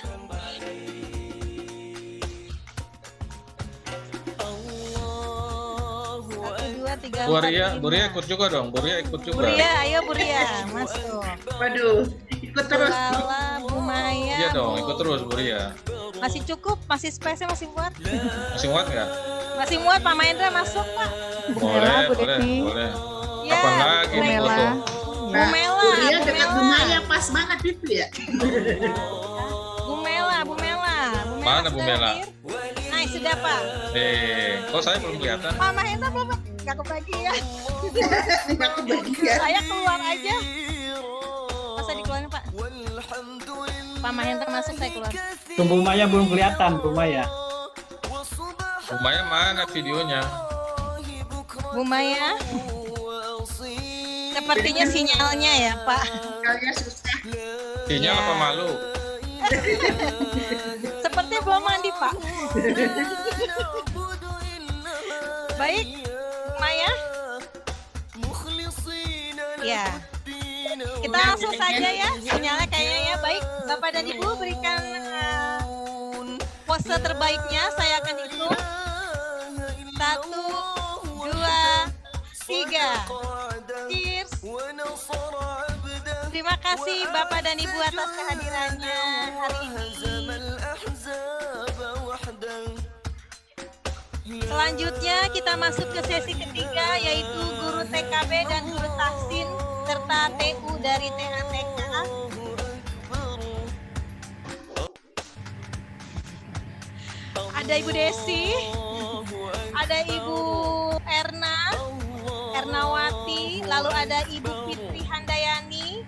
Bu Ria ikut juga dong. Bu Ria ikut juga. Bu Ria, ayo Bu Ria, masuk. Waduh, ikut terus. Lala, Bu Maya. Iya dong, Bu- ikut terus Bu Ria. Masih cukup, masih space-nya masih muat. Masih muat nggak? Masih muat, Pak Mahendra masuk, Pak. Boleh, Bu boleh, Devi. boleh. Ya, Kapan lagi Bu nih Mela. foto? Bu Mela, Bu Ria Bu dekat Mela. Bu Maya pas banget itu ya. Bu Mela, Bu Mela. Mana Bu sudah Mela? hadir? Nah, sudah Pak. Kok saya belum kelihatan? Pak Mahendra belum, nggak kebagian. Nggak kebagian. Saya keluar aja. Masa dikeluarin Pak? Pak Mahendra masuk, saya keluar. Tunggu Maya belum kelihatan Bu Maya. Bu Maya mana videonya? Bu Maya. Sepertinya sinyalnya ya Pak. Kalian susah. Sinyal apa malu? Seperti belum mandi Pak. Baik, Maya. Ya. Kita langsung saja ya, sinyalnya kayaknya ya. Baik, Bapak dan Ibu berikan pose terbaiknya. Saya akan hitung. 1, 2, 3. Cheers. Terima kasih Bapak dan Ibu atas kehadirannya hari ini. Selanjutnya kita masuk ke sesi ketiga, yaitu guru TKB dan guru tahsin serta TU dari TATK. Ada Ibu Desi, ada Ibu Ernawati, lalu ada Ibu Fitri Handayani,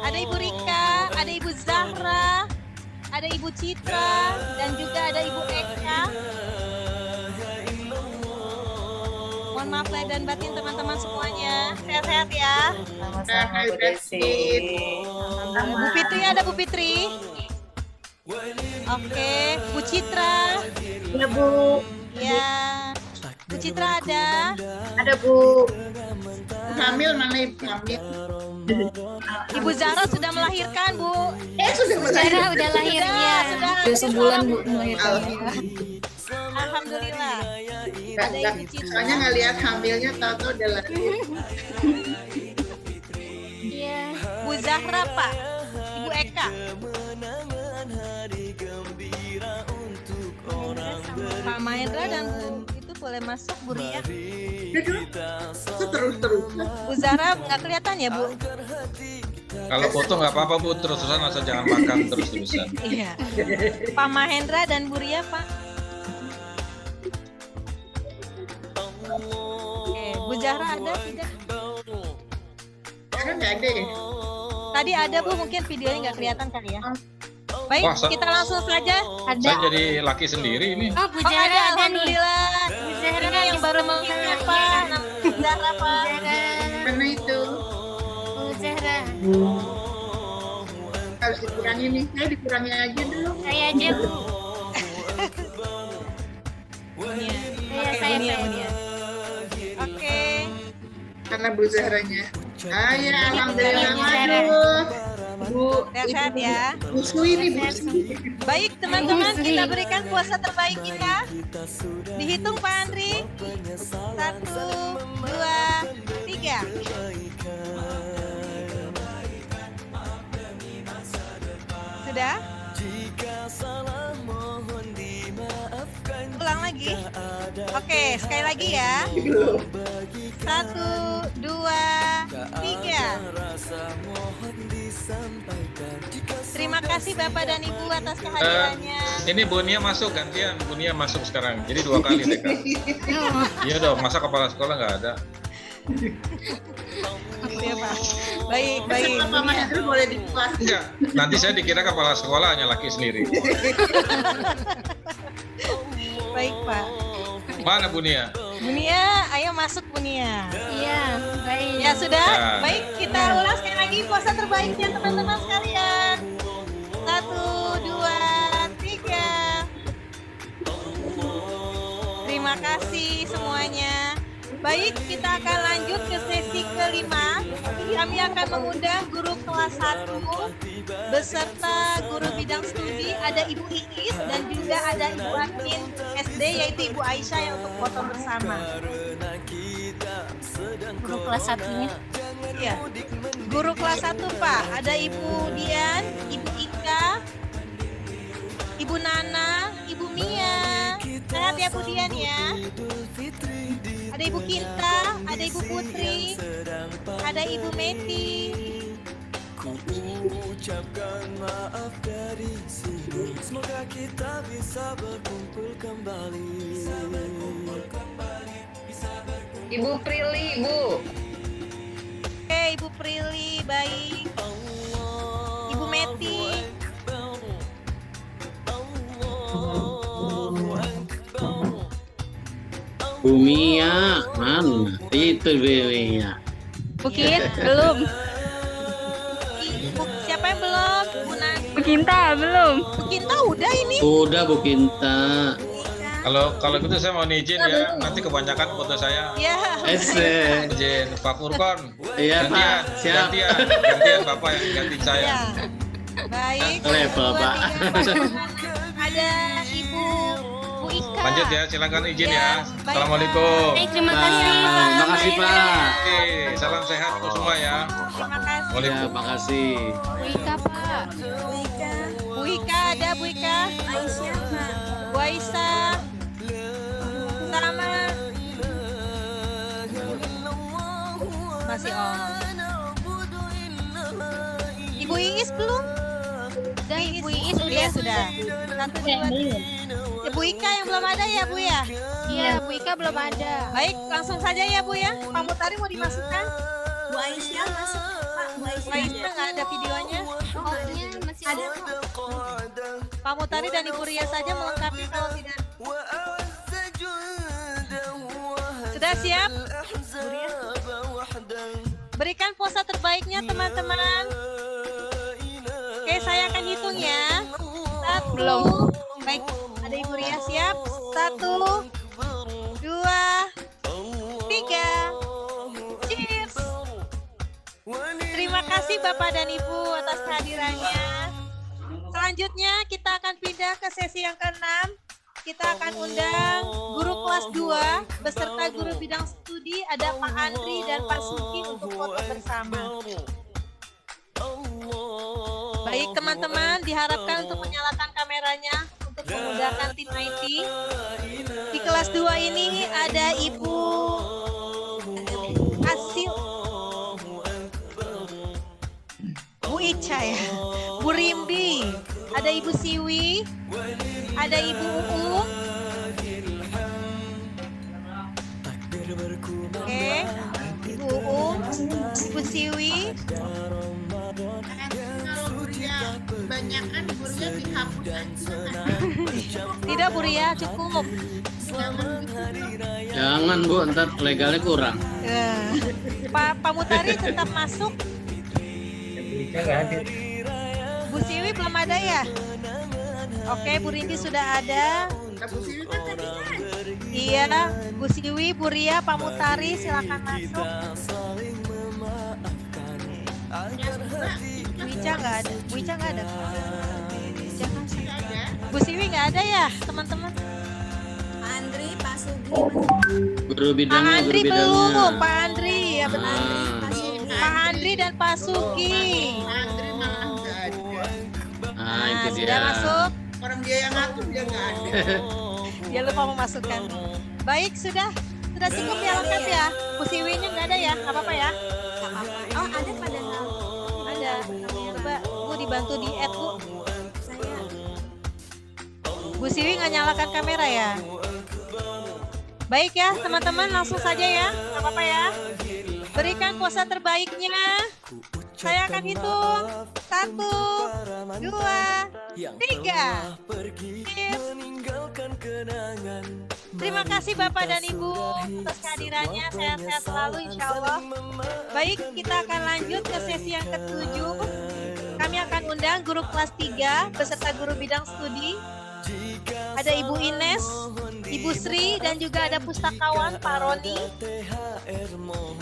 ada Ibu Rika, ada Ibu Zahra, ada Ibu Citra, dan juga ada Ibu Eka. Mohon maaf lahir dan batin teman-teman semuanya. Sehat-sehat ya. Sama-sama Bu Desi. Bu Fitri, ada Bu Fitri? Oke, Bu Citra. Ya Bu. Ya. Bu Citra ada? Ada Bu. Hamil mana Ibu hamil? Ibu Zahra sudah melahirkan, Bu. Sudah melahirkan. Udah lahir ya. Sudah sebulan Bu melahirkan. Alhamdulillah. Ada Ibu Citra. Soalnya nggak lihat hamilnya, tahu-tahu udah lahir. Iya. Bu Zahra Pak. Ibu Eka. Pak Mahendra dan Bu itu boleh masuk, Bu Ria. Terus. Bu Zahra nggak kelihatan ya, Bu? Kalau foto nggak apa-apa Bu, terus-terusan asal jangan makan terus-terusan. Iya. Pak Mahendra dan Bu Ria, Pak. Oke, Bu Zahra ada tidak? Sekarang nggak ada ya? Tadi ada Bu, mungkin videonya nggak kelihatan kali ya. Baik, Wah, kita langsung saja. Saya jadi laki sendiri ini. Oh, Bu Oh, Zahra ada, ada nih. alhamdulillah. Bu Zahra Ini yang baru melahirkan Pak. Bu Zahra Pak. Mana itu? Bu Zahra. Harus dikurangi nih. Saya dikurangi aja dulu. Saya aja Bu. Bunia. Saya, Oke, saya, Bunia, saya. Bunia. Oke. Karena Bu Zahranya. Ya, alhamdulillah. Bu Zahra. Aduh. Bu, Sehat-sehat ya. Bu Sui nih, Bu Sui. Baik teman-teman, kita berikan puasa terbaik kita. Dihitung Pak Andri. 1, 2, 3. Sudah? Ulang lagi. Oke, sekali lagi ya. 1, 2, 3. Terima kasih Bapak dan Ibu atas kehadirannya. Ini Bunia masuk gantian, Bunia masuk sekarang. Jadi 2 kali TK. Iya dong, masa kepala sekolah nggak ada? Iya Pak. Baik, baik. Pak Mahendra boleh dikeluar. Enggak, nanti saya dikira kepala sekolah hanya laki sendiri. Baik Pak. Mana Bunia? Bunia, ayo masuk Bunia. Iya, baik. Ya sudah, Ya. baik kita ulang sekali lagi puasa terbaiknya teman-teman sekalian. 1, 2, 3. Terima kasih semuanya. Baik, kita akan lanjut ke sesi kelima. Kami akan mengundang guru kelas 1 beserta guru bidang studi, ada Ibu Iis dan juga ada Ibu admin SD yaitu Ibu Aisyah yang untuk foto bersama. Guru kelas 1-nya. Iya. Guru kelas 1 Pak, ada Ibu Dian, Ibu Ika, Ibu Nana, Ibu Mia. Sehat ya Bu Dian ya. Ada Ibu Kinta, ada Ibu Putri, ada Ibu Meti. Ucapkan maaf dari sini. Semoga kita bisa berkumpul kembali. Ibu Prilly, Bu. Oke, Ibu Prilly, baik. Ibu Meti. Bumia, mana? Itu Bumia. Bukin, belum. Siapa yang belum? Bu Kinta, belum. Bu Kinta udah ini. Udah Bu Kinta. Kalau gitu saya mau izin ya, nanti kebanyakan foto saya. Ya. Ese. Izin Pak Furkon. Iya Pak, siap. Gantian Bapak yang ganti saya. Ya. Baik. Level, Pak. Ada Ibu Ika. Lanjut ya, silakan izin Ya, ya. baik, Assalamualaikum. Baik, terima kasih Pak. Terima kasih Pak. Oke, salam sehat untuk semua ya. Terima kasih. Ya, Waalaikumsalam. makasih. Bu Ika Pak. Bu Ika ada Bu Ika. Aisyah, Pak. Bu Aisyah. Sama. Masih on. Ibu Iis belum? Dan Ibu Iis Iya udah. sudah. Satu dua. Ibu Ika yang belum ada ya Bu ya? Iya, Bu Ika belum ada. Baik, langsung saja ya Bu ya. Pak Mutari mau dimasukkan? Bu Aisyah masuk, Pak. Bu Bu Aisyah. Aisyah nggak ada videonya. Oh, iya, masih Ada ada. kok. Pak Mutari dan Ibu Ria saja melengkapi kalau tidak. Sudah siap? Bu Ria? Berikan pose terbaiknya teman-teman. Oke, saya akan hitung ya. Belum. Baik, ada Ibu Ria siap. 1, 2, 3. Cheers. Terima kasih Bapak dan Ibu atas kehadirannya. Selanjutnya kita akan pindah ke sesi yang ke-6. Kita akan undang guru kelas 2 beserta guru bidang studi, ada Pak Andri dan Pak Suki untuk foto bersama. Baik teman-teman, diharapkan untuk menyalakan kameranya untuk memudahkan tim IT. Di kelas 2 ini ada Ibu Asil, Bu Ica ya, Bu Rimbi, ada Ibu Siwi, ada Ibu Uung. Oke, Ibu Uung, Ibu Siwi. Kebanyakan gurunya dihapus. Tidak Bu Ria, cukup. Jangan Bu, ntar legalnya kurang. Pak Mutari tetap masuk. Bu Siwi belum ada ya? Oke, Bu Rindy sudah ada. Bu Siwi kan tadi kan. Iya, Bu Siwi, Bu Ria, Pak Mutari silakan masuk. Bu Ica nggak ada. Bu Ica nggak ada. Bu Siwi nggak ada ya, teman-teman? Pak Andri, Pak Sugi. Guru Pak bidangnya, Andri guru bidangnya. belum, Pak Andri ya benar. Pak Ah, Andri dan Pak Suki. Andri malah nggak ada. Nah, itu dia. Sudah masuk. Orang dia yang ngatur dia nggak ada. Dia lupa memasukkan. Baik, sudah cukup ya, lengkap ya. Bu Siwinya nggak ada ya, nggak apa-apa ya. Oh, ada padahal. Ada. Coba Bu dibantu di add Bu. Saya. Bu Siwi nggak nyalakan kamera ya. Baik ya teman-teman, langsung saja ya, nggak apa-apa ya. Berikan pose terbaiknya. Saya akan hitung 1, 2, 3. Cheers. Terima kasih Bapak dan Ibu atas kehadirannya. Sehat-sehat selalu insya Allah. Baik, kita akan lanjut ke sesi yang ke-7. Kami akan undang guru kelas 3 beserta guru bidang studi. Ada Ibu Ines, Ibu Sri, dan juga ada pustakawan Pak Roni.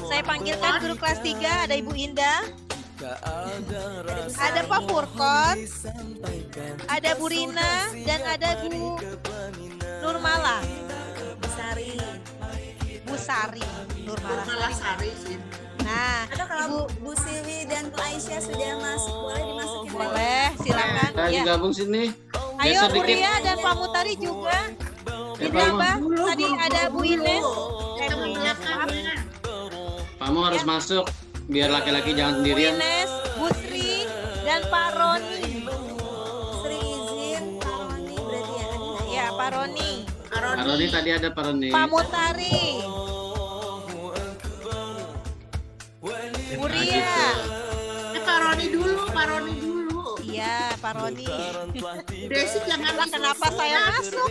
Saya panggilkan guru kelas 3, ada Ibu Indah, ada Pak Furkon, ada Bu Rina, dan ada Bu Nurmala. Bu Sari, Nurmala Malah Sari sih. Nah, Ada kalau Bu Siwi dan Bu Aisyah sudah masuk, boleh dimasukin lagi? boleh, silakan. Saya Ya. gabung sini. Ayo Geser Bu dikit. Ria dan Pak Mutari juga. Ya, Ditambah tadi ada Bu Ines. Bu Ines, maaf. Kamu harus masuk. Biar laki-laki jangan Bu sendirian. Ines, Bu Sri, dan Pak Roni. Sri izin, Pak Roni berarti ya. Ya, Pak Roni. Pak Roni tadi ada Pak Roni. Pak Mutari. Bu Nah, Ria. gitu. Pak Roni dulu, Pak Roni dulu. Iya, Pak Roni. Desi jangan Lah, kenapa saya masuk?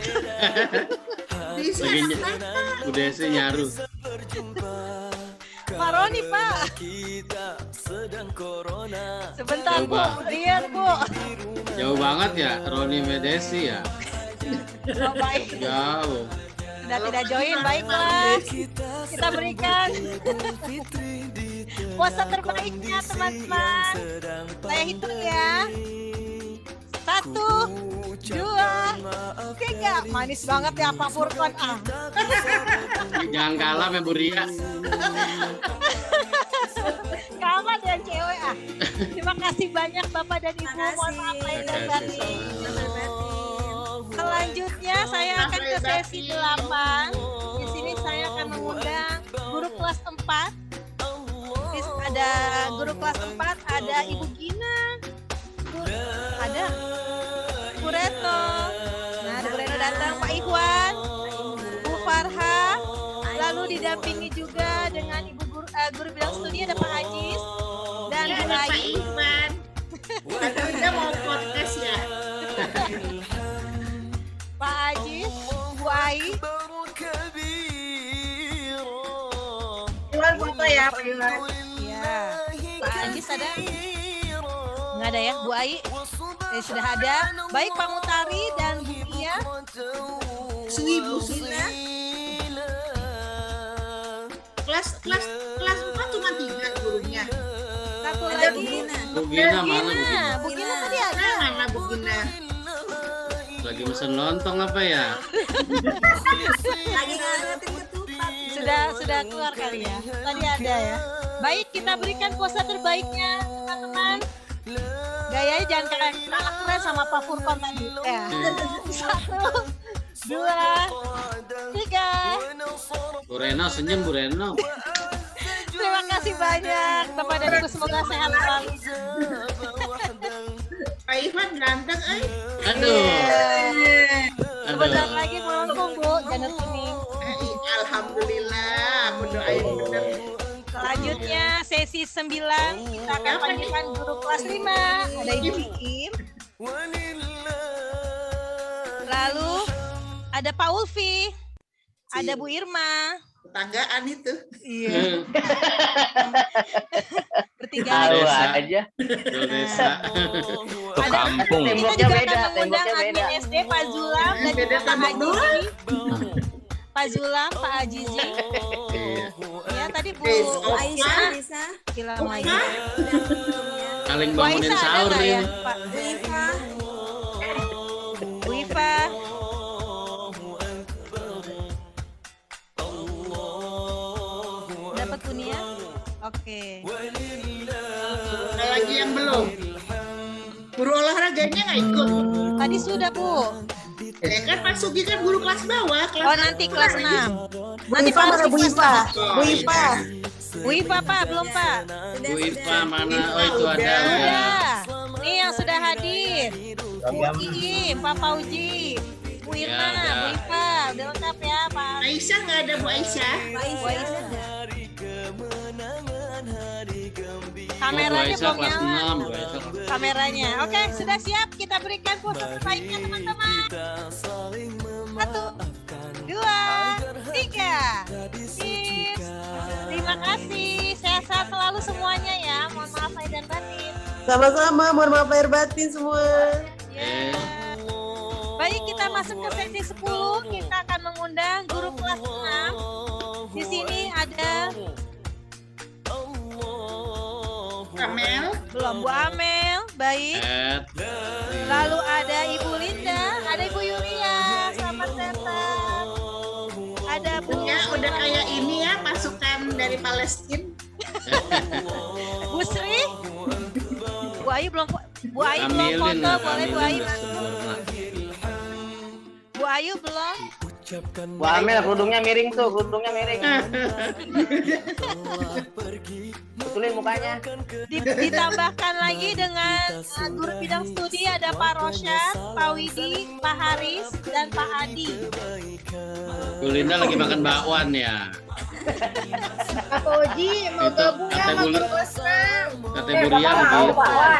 Desi Lagi anak ny- saya. Bu Desi nyaru. Pak Roni, Pak. Sebentar, Bu. Coba. Lihat, Bu. Jauh banget ya, Roni Medesi ya. Oh, baik. Jauh. Sudah tidak join, baiklah. Kita berikan pose terbaiknya, teman-teman. Saya hitung ya. 1, 2, 3. manis banget ya Pak Furkon. Jangan kalah sama Bu Ria. Kalah dengan cewek Terima kasih banyak Bapak dan Ibu. Mohon maaf lahir dan batin. Selanjutnya saya akan ke sesi 8. Di sini saya akan mengundang guru kelas 4. Ada guru kelas 4, ada Ibu Gina, ada Bu Retno. Nah, ada Bu Retno datang, Pak Ikhwan, Bu Farha, lalu didampingi juga dengan Ibu guru bidang studi ada Pak Ajis dan Bu Ai. Pak Ikhwan. Kita mau podcast ya. Pak Ajis, Bu Ai. Iwan foto ya, Pak Iwan. Iya. Pak Ajis ada? Nggak ada ya, Bu Ai? Sudah ada. Baik Pak Mutari dan Bu Iya. Bu Sina. Kelas 4 cuma 3 gurunya. Satu Ada lagi. Bu Gina mana Bu Gina? Bu Gina tadi ada. Mana Bu Gina? Lagi mesen lontong apa ya? Lagi ngeliatin ketupat. Sudah keluar kali ya. Tadi ada ya. Baik, kita berikan kuasa terbaiknya teman-teman. Gayanya jangan kalah keren sama Pak Furkon tadi. Ya. 1, 2, 3. Bu Reno senyum Bu Reno. Terima kasih banyak Bapak dan Ibu, semoga sehat selalu. Pak Ivan ganteng, Aduh. Sebentar lagi melengkung Bu, jangan kuning. Alhamdulillah, aku doain bener. Selanjutnya sesi 9 kita akan panggilkan guru kelas 5, ada Ibu Iim. Lalu ada Pak Ulfi, ada Bu Irma. Tetanggaan itu. Iya. Bertiga Tahu lagi. aja. Desa. Kampung. Kita Temboknya juga beda, akan mengundang temboknya admin beda. SD Pak Zulam dan juga Pak Ajizi. Pak Zulam, Pak Ajizi. Ya tadi Bu Aisyah bisa. Hilang lagi. Saling Bu bangunin Aisyah ada sahur nggak ya ini. Pak? Bu Iva. Bu Iva. Dapat Bunia? Oke. Ada lagi yang belum? Guru olahraganya nggak ikut. Tadi sudah Bu. Ya kan Pak Sugi kan guru kelas bawah. Oh nanti kelas 6. Nanti Iva mana, Pak Bu Iva? Bu Iva. Bu Iva Pak, belum Pak? Bu Iva mana? Oh itu ada. Sudah. Nih yang sudah hadir. Bu Iim, Pak Fauji, Bu Irma, Ya, Bu Iva, udah lengkap ya Pak. Aisyah nggak ada Bu Aisyah? Bu Aisyah. Oh, Bu Kameranya Aisyah belum kelas nyala. 6. Bu Aisyah. Kameranya. Oke, sudah siap. Kita berikan foto terbaiknya teman-teman. 1, 2, 3. Cheers. Terima kasih. Sehat-sehat selalu semuanya ya. Mohon maaf lahir dan batin. Sama-sama, mohon maaf lahir batin semua. Ya. Baik, kita masuk ke sesi 10. Kita akan mengundang guru kelas 6. Di sini ada Amel. belum Bu Amel, baik. Lalu ada Ibu Linda, ada Ibu Yulia, selamat datang. Ada Bu Ya udah kayak ini ya pasukan dari Palestina. Bu Sri. Bu Ayu belum foto, boleh Bu Ayu masuk. Bu Ayu belum. Bu Amel kerudungnya miring tuh, kerudungnya miring. Betulin mukanya. Ditambahkan lagi dengan guru bidang studi ada Pak Rosyad, Pak Widi, Pak Haris, dan Pak Adi. Bu Linda lagi makan bakwan ya. Pak Oji mau gabung ya sama guru kelas 6. Kata Bu Ria begitu.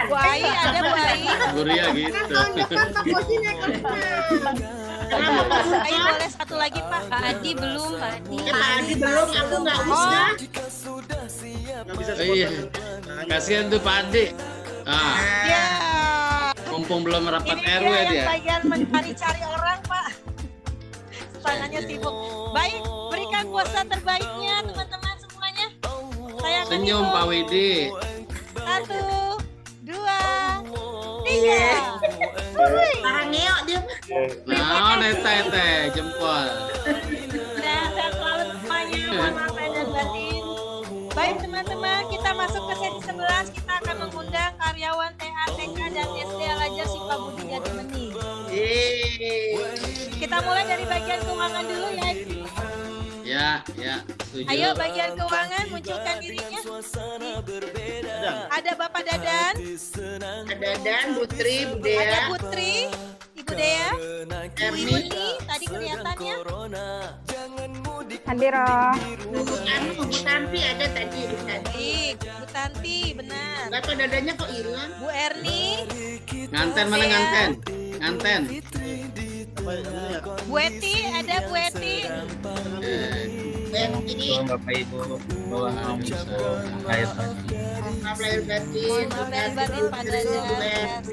Bu Ai ada Bu Ai. Bu Ria gitu. Pak Oji naik kelas 6. Kenapa Pak Bu Ai boleh satu lagi Pak. Pak Adi belum, Pak Adi. Ya Pak Adi belum, aku nggak bisa. Oh, iya. Kasihan tuh Pak Ade. Ah, Ya. mumpung belum rapat Ini RW dia yang dia. bagian mencari-cari orang Pak. Tangannya sibuk. Baik, berikan kuasa terbaiknya teman-teman semuanya. Saya akan Senyum hitung. Pak Widi. 1, 2, 3. Parang ngeok dia. Nah, nete jempol. Nah, sehat selalu semuanya. Mohon maaf lahir dan batin. Baik teman-teman, kita masuk ke sesi 11. Kita akan mengundang karyawan TA, TK, dan SD Al-Azhar Syifa Budi Jatimeni. Kita mulai dari bagian keuangan dulu ya. Ya, setuju. Ayo bagian keuangan munculkan dirinya. Ada Bapak Dadan. Dadan, Putri, Budaya. Ada Putri, Ibu Dea. Ibu Yuni tadi kelihatannya. Hadir. Bu Tanti ada tadi. Bu Tanti, benar. Bapak Dadanya kok hilang? Bu Erni. Nganten mana nganten? Nganten. Bu Eti, ada Bu Eti. Bapak Ibu, mohon lahir batin. Maaf lahir batin Pak Dadan.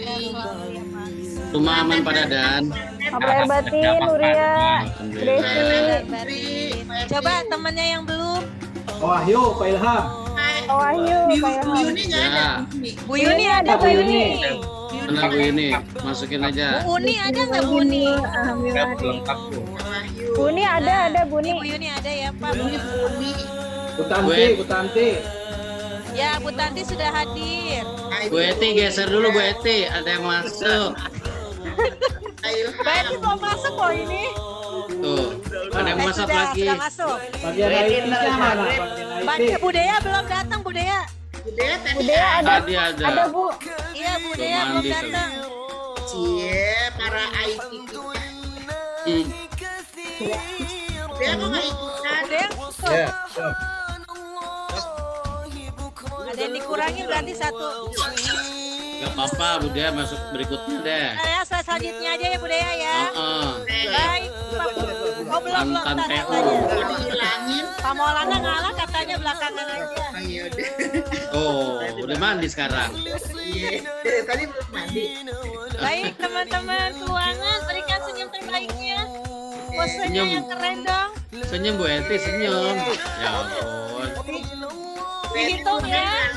Rumah aman Pak Dadan. Maaf lahir batin, Nuria. Desi. Coba temannya yang belum. Wahyu, Pak Ilham. Wahyu, Pak Ilham. Bu Yuni nggak ada. Bu Yuni ada Bu Yuni. Mana Bu Yuni? Masukin aja. Bu Uni ada nggak Bu Uni? Alhamdulillah. Lengkap tuh. Bu Uni ada Bu Uni. Bu Yuni ada ya Pak. Bu Tanti. Ya Bu Tanti sudah hadir. Bu Eti geser dulu Bu Eti, ada yang masuk. Bu Eti mau masuk kok ini. Tuh, ada yang masuk lagi. Sudah masuk. Bagian IT-nya mana? Bagian Budaya belum datang Budaya. Budaya ada. Tadi ada. Ada Bu. Iya Budaya belum datang. Para IT kita. Dia kok nggak ikutan? Budaya Ya. ada yang dikurangin berarti satu. Gak apa-apa, Budaya masuk berikutnya deh. Saya selanjutnya aja ya Budaya ya. Baik. Oh belum Mantan tak PU. katanya. Dihilangin. Pak Maulana ngalah katanya belakangan aja. Oh, udah mandi sekarang. Tadi belum mandi. Baik teman-teman keuangan berikan senyum terbaiknya. Posenya yang keren dong. Senyum Bu Eti, senyum. Ya ampun. Dihitung ya.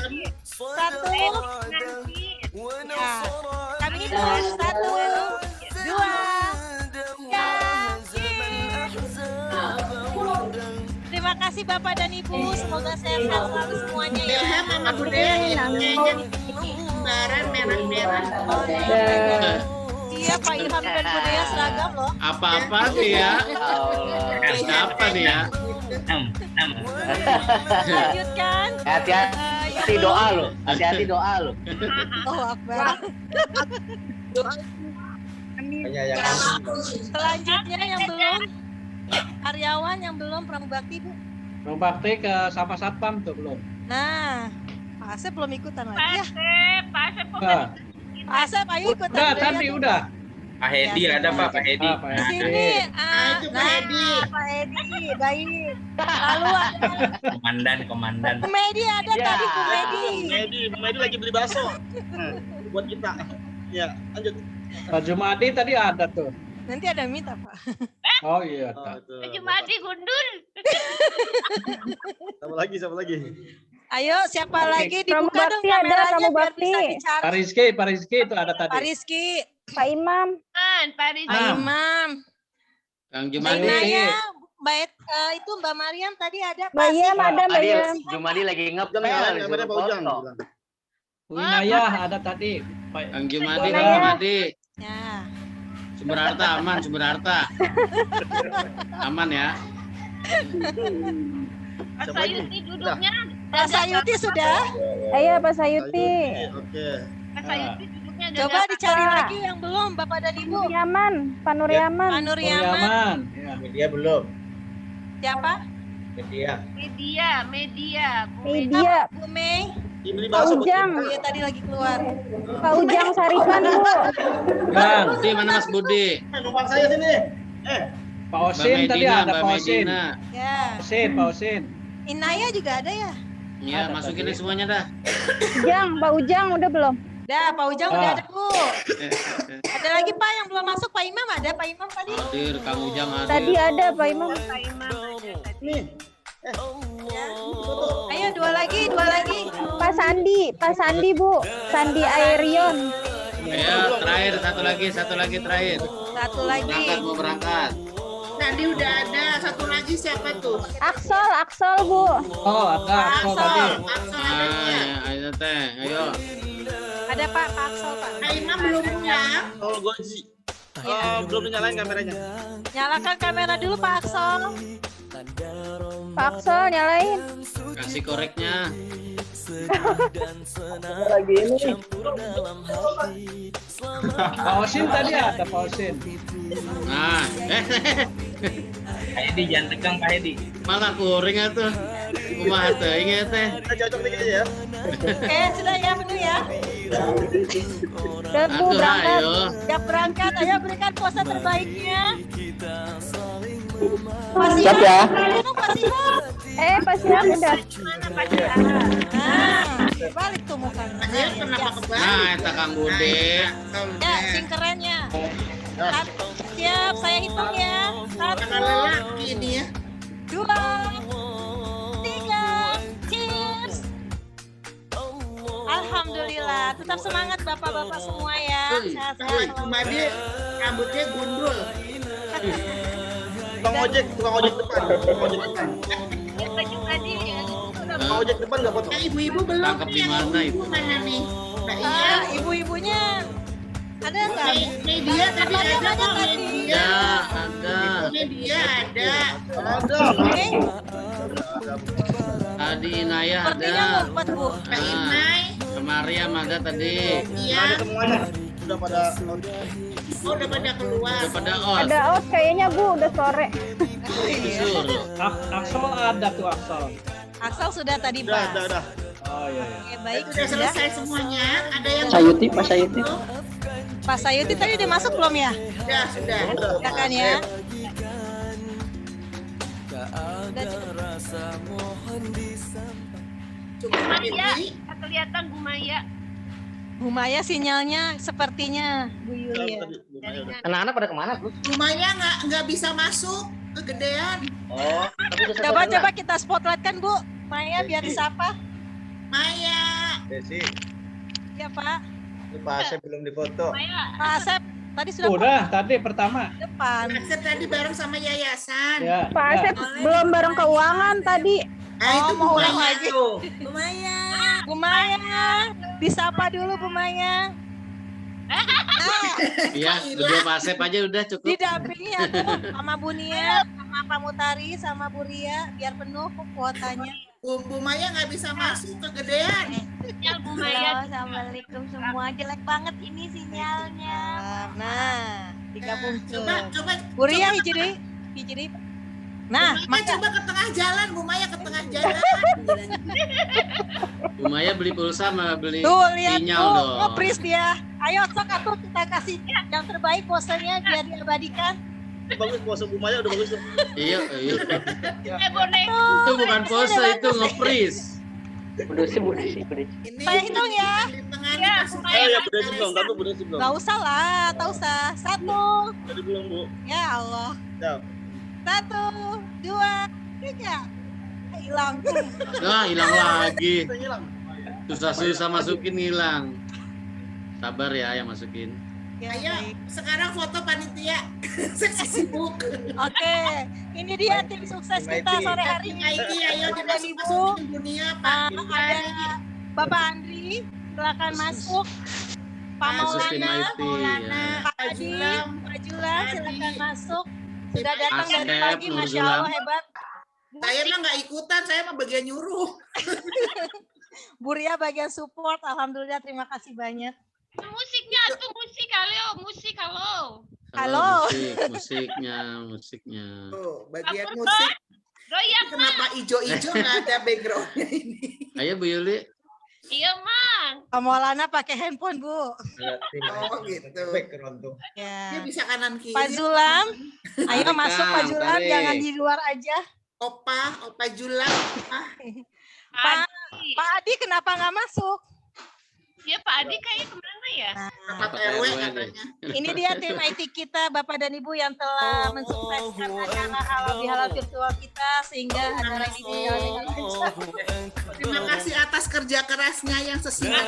1. Ya. Kami hitung 1, 2, 3. Terima kasih Bapak dan Ibu. Semoga sehat selalu semuanya ya. Ilham sama Budaya kembaran merah-merah. Iya Pak Ilham dan Budaya seragam loh. Apa-apa tuh ya? Apa nih ya? Lanjutkan. Hati-hati doa lo. Hati-hati doa lo. Oh Akbar. Selanjutnya yang belum karyawan yang belum pramugakti Bu. Pramugakti ke sama satpam tuh belum. Nah, Pak Asep belum ikutan lagi ya. Pak Asep. Pak Asep ayo ikutan. Udah, tadi udah. Pak Hedi ada Pak Hedi. Di sini, Pak Edi, baik. Lalu ada Komandan. Bu Medi ada tadi Bu Medi. Bu Medi lagi beli bakso. Buat kita. Ya, lanjut. Pak Jumadi tadi ada tuh. Nanti ada yang minta Pak. Oh iya. Jumadi gundul. Siapa lagi? Ayo siapa lagi dibuka dong Pramugakti ada, kameranya biar Pramugakti. bisa bicara. Pak Rizky itu ada tadi. Pak Rizky, Pak Imam. Pak Rizky. Pak Imam, Kang Mbak Jumadi. Inaya, itu Mbak Mariam tadi ada. Mbak Iyam ada, Mbak Iyam. Jumadi lagi ngepel. Bu Inayah ada tadi. Kang Jumadi, Inaya. Kang Jumadi. Ya. Sumber harta aman, sumber harta. Aman ya. Pak Sayuti duduknya. Pak Sayuti sudah. Ayo Pak Sayuti. Oke. Pak Sayuti duduknya. Coba dicari lagi yang belum Bapak dan Ibu. Nuryaman, Pak Nuryaman. Pak Nuryaman. Nuryaman. Ya. Media belum. Siapa? Media. Media. Bu Mei. Dibeli Pak bakso. Ujang. Iya tadi lagi keluar. Pak Ujang Saripan, Bu. Bang, Budi mana Mas Budi? Numpang saya sini. Pak Osin tadi ada Pak Osin. Ya. Pak Osin. Inaya juga ada ya? Ya, masukin aja semuanya dah. Ujang, Pak Ujang udah belum? Dah, Pak Ujang udah ada Bu. Ada lagi Pak yang belum masuk, Pak Imam ada, Pak Imam tadi. Hadir, Kang Ujang hadir. Tadi ada Pak Imam. Nih. Ayo dua lagi. Pak Sandi Bu. Sandi Aerion. Ya, terakhir satu lagi terakhir. Satu lagi. Mau berangkat. Tadi udah ada. Satu lagi siapa tuh? Aksol Bu. Oh, ada Aksol tadi. Ayo teh, ayo. Ada Pak Aksol Pak. Kak Imam belum pulang. Oh, Gonzi. Oh, belum dinyalain kameranya. Nyalakan kamera dulu Pak Aksol. Pak Aksol nyalain. Kasih koreknya. Lagi ini. Pak Osin tadi ada Pak Osin. Nah, Pak Hedi jangan tegang Pak Hedi. malah kuring atuh. Kumaha teuing ya teh? Kita cocok dikit aja ya. Oke, sudah ya penuh ya. Udah Bu Atuh berangkat. ayo. Siap berangkat, ayo berikan puasa terbaiknya. Siap ya. Pak Siap. Pak Siap udah. Mana Pak Siap? Nah, balik tuh mukanya. Kenapa kebalik? Nah, eta Kang Bude. Ya, sing kerennya. Siap, saya hitung ya. Karena 1, lelaki ini ya. 2, 3, cheers. Alhamdulillah, tetap semangat bapak-bapak semua ya. Sehat-sehat. Cuma dia rambutnya gundul. Tukang ojek depan. Tukang ojek depan nggak foto. Ibu-ibu belum Tangkap di mana itu? Mana nih? Mbak Iya. Ibu-ibunya ada nggak? Media tadi ada kok media. Ya, ada. Media ada. Oke. Tadi Inayah Sepertinya ada. ngumpet Bu. Mbak Inai. Mariam ada tadi. Iya. Ada semuanya. Udah pada. Oh, udah pada keluar. Udah pada os. Ada os kayaknya Bu, udah sore. Disuruh. Aksol ada tuh Aksol. Aksal sudah tadi Pak. Udah. Oh iya. Oke, baik. Sudah selesai semuanya. Ada yang Sayuti, Pak Sayuti. Pak Sayuti tadi udah masuk belum ya? Sudah. Silakan ya. Cukup ini. Kelihatan Bu Maya. Bu Maya sinyalnya sepertinya Bu Yulia. Anak-anak pada kemana Bu? Rumahnya nggak bisa masuk, kegedean. Oh, Coba kita spotlightkan Bu. Maya biar disapa. Maya. Desi. Iya Pak. Ini Pak Asep belum difoto. Pak Asep tadi sudah Udah, tadi pertama. depan. Asep tadi bareng sama yayasan. Ya. Pak Asep belum bareng keuangan tadi. Itu mau Bu ulang Maya lagi. tuh. Bu Maya. Bu Maya. Disapa dulu Bu Maya. Iya, berdua Pak Asep aja udah cukup. Didampingi ya tuh sama Bu Nia, sama Pak Mutari, sama Bu Ria biar penuh kuotanya. Bu Maya nggak bisa masuk, kegedean. Sinyal Bu Maya. Assalamualaikum semua. Jelek banget ini sinyalnya. Nah, digabung tuh. Coba. Bu Ria hiji deui. Nah, Bu Maya coba ke tengah jalan, Bu Maya ke tengah jalan. Bu Maya beli pulsa sama beli tuh lihat sinyal tuh, dong. nge-freeze dia. Ayo sok atuh kita kasih yang terbaik posenya biar diabadikan. Bagus pose Bu Maya udah bagus tuh. Iya. Bonek. Itu bukan pose, itu nge-freeze. Ini Saya hitung ya. di tengah Ya, dikasih Bu Oh Maya. ya, Bu Desi belum. Tapi Bu Desi belum. Gak usah lah, tak usah. 1, Tadi belum Bu. ya Allah. Ya. 1, 2, 3. Hilang. Nah, hilang lagi. Kita hilang. Susah-susah masukin hilang. Sabar ya yang masukin. Ya, Ayo, baik. sekarang foto panitia. Seksi sibuk. Oke, ini dia tim sukses kita sore hari ini. IT, ayo Dan Ibu, dimasukin dunia, Pak. ada Bapak Andri, silakan masuk. Pak Khusus tim Maulana, IT ya. Pak Adi, Pak Julan, silakan masuk. Sudah datang dari Asep, pagi, Masya Nurjulan. Allah hebat. Saya mah nggak ikutan, saya mah bagian nyuruh. Bu Ria bagian support, alhamdulillah terima kasih banyak. Musiknya tuh musik halo. Halo. Musiknya. Tuh, bagian musik. Goyang Kenapa ijo-ijo nggak ada backgroundnya ini? Ayo Bu Yuli. Iya Mang. Pak Maulana pakai handphone Bu. Oh gitu. Background tuh. Dia Ya. bisa kanan kiri. Pak Zulam, ayo Tarik, masuk Kang, Pak Zulam, tarik. jangan di luar aja. Opa Julan. Pak Adi kenapa nggak masuk? Ya Pak Adi kayaknya kemana ya? Rapat RW katanya. Ini dia tim IT kita, Bapak dan Ibu yang telah mensukseskan acara halal bihalal virtual kita sehingga acara ini berjalan dengan lancar. Terima kasih atas kerja kerasnya yang sesingkat.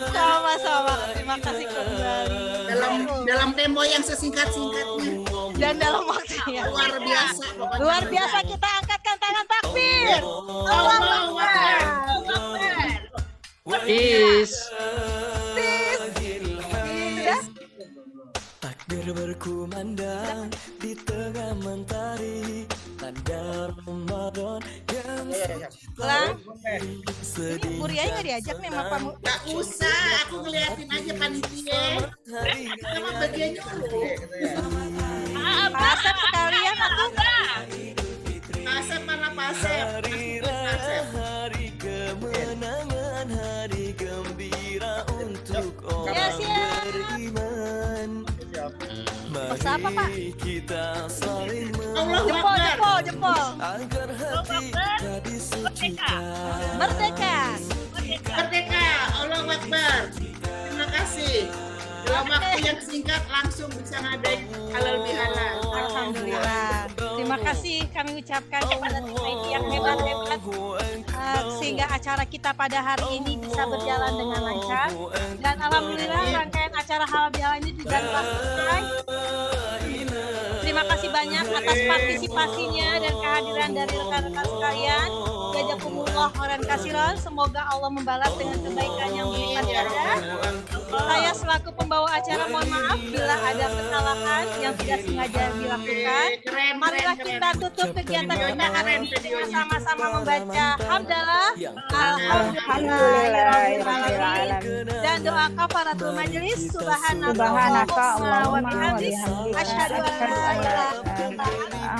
Sama-sama, terima kasih kembali. Dalam dalam tempo yang sesingkat-singkatnya. Dan dalam waktunya. Luar biasa. Pokoknya. Luar biasa, kita angkatkan tangan takbir. Allahu Akbar. Peace. Takbir berkumandang di tengah mentari, tanda Ramadan yang Ulang. Ini Buriai nggak diajak nih sama kamu? Nggak usah, aku ngeliatin aja panitia. Sama bagiannya dulu. Pasep sekalian aku. Pasep mana pasep? hari kemenangan, hari gembira untuk Yes, orang beriman. Bahasa apa, Pak? Kita saling Jempol. agar hati kita disucikan. Merdeka. Allahu Akbar. Terima kasih. Dalam waktu yang singkat langsung bisa ngadain halal bihalal. Alhamdulillah. Terima kasih kami ucapkan kepada tim IT yang hebat-hebat sehingga acara kita pada hari ini bisa berjalan dengan lancar. Dan alhamdulillah rangkaian acara halal bihalal ini juga telah selesai. Terima kasih banyak atas partisipasinya dan kehadiran dari rekan-rekan sekalian. Jazakumullah khairan katsiran. Semoga Allah membalas dengan kebaikan yang berlipat ganda. Saya selaku pembawa acara mohon maaf bila ada kesalahan yang tidak sengaja dilakukan. Marilah kita tutup kegiatan kita hari ini dengan sama-sama membaca hamdalah, alhamdulillahirobbilalamin, dan doa kafaratul majelis. Subhanaka wa bihamdik, asyhadu an la ilaha illa anta,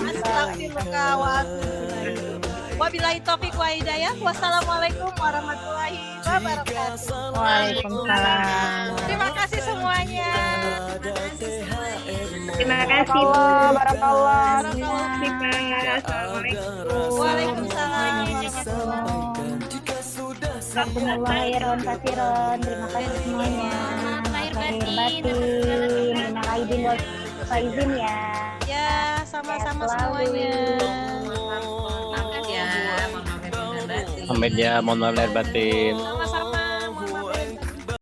astaghfiruka wa atubu ilaik. Wabillahi taufiq wa hidayah. Wassalamualaikum warahmatullahi wabarakatuh. Waalaikumsalam. Terima kasih semuanya. Terima kasih Bu. Barakallah. Assalamualaikum. Waalaikumsalam. Jazakumullah khairan. Terima kasih semuanya. Lahir batin. Minal aidin wal faizin ya. Ya, sama-sama semuanya. Amin ya, mohon maaf lahir batin.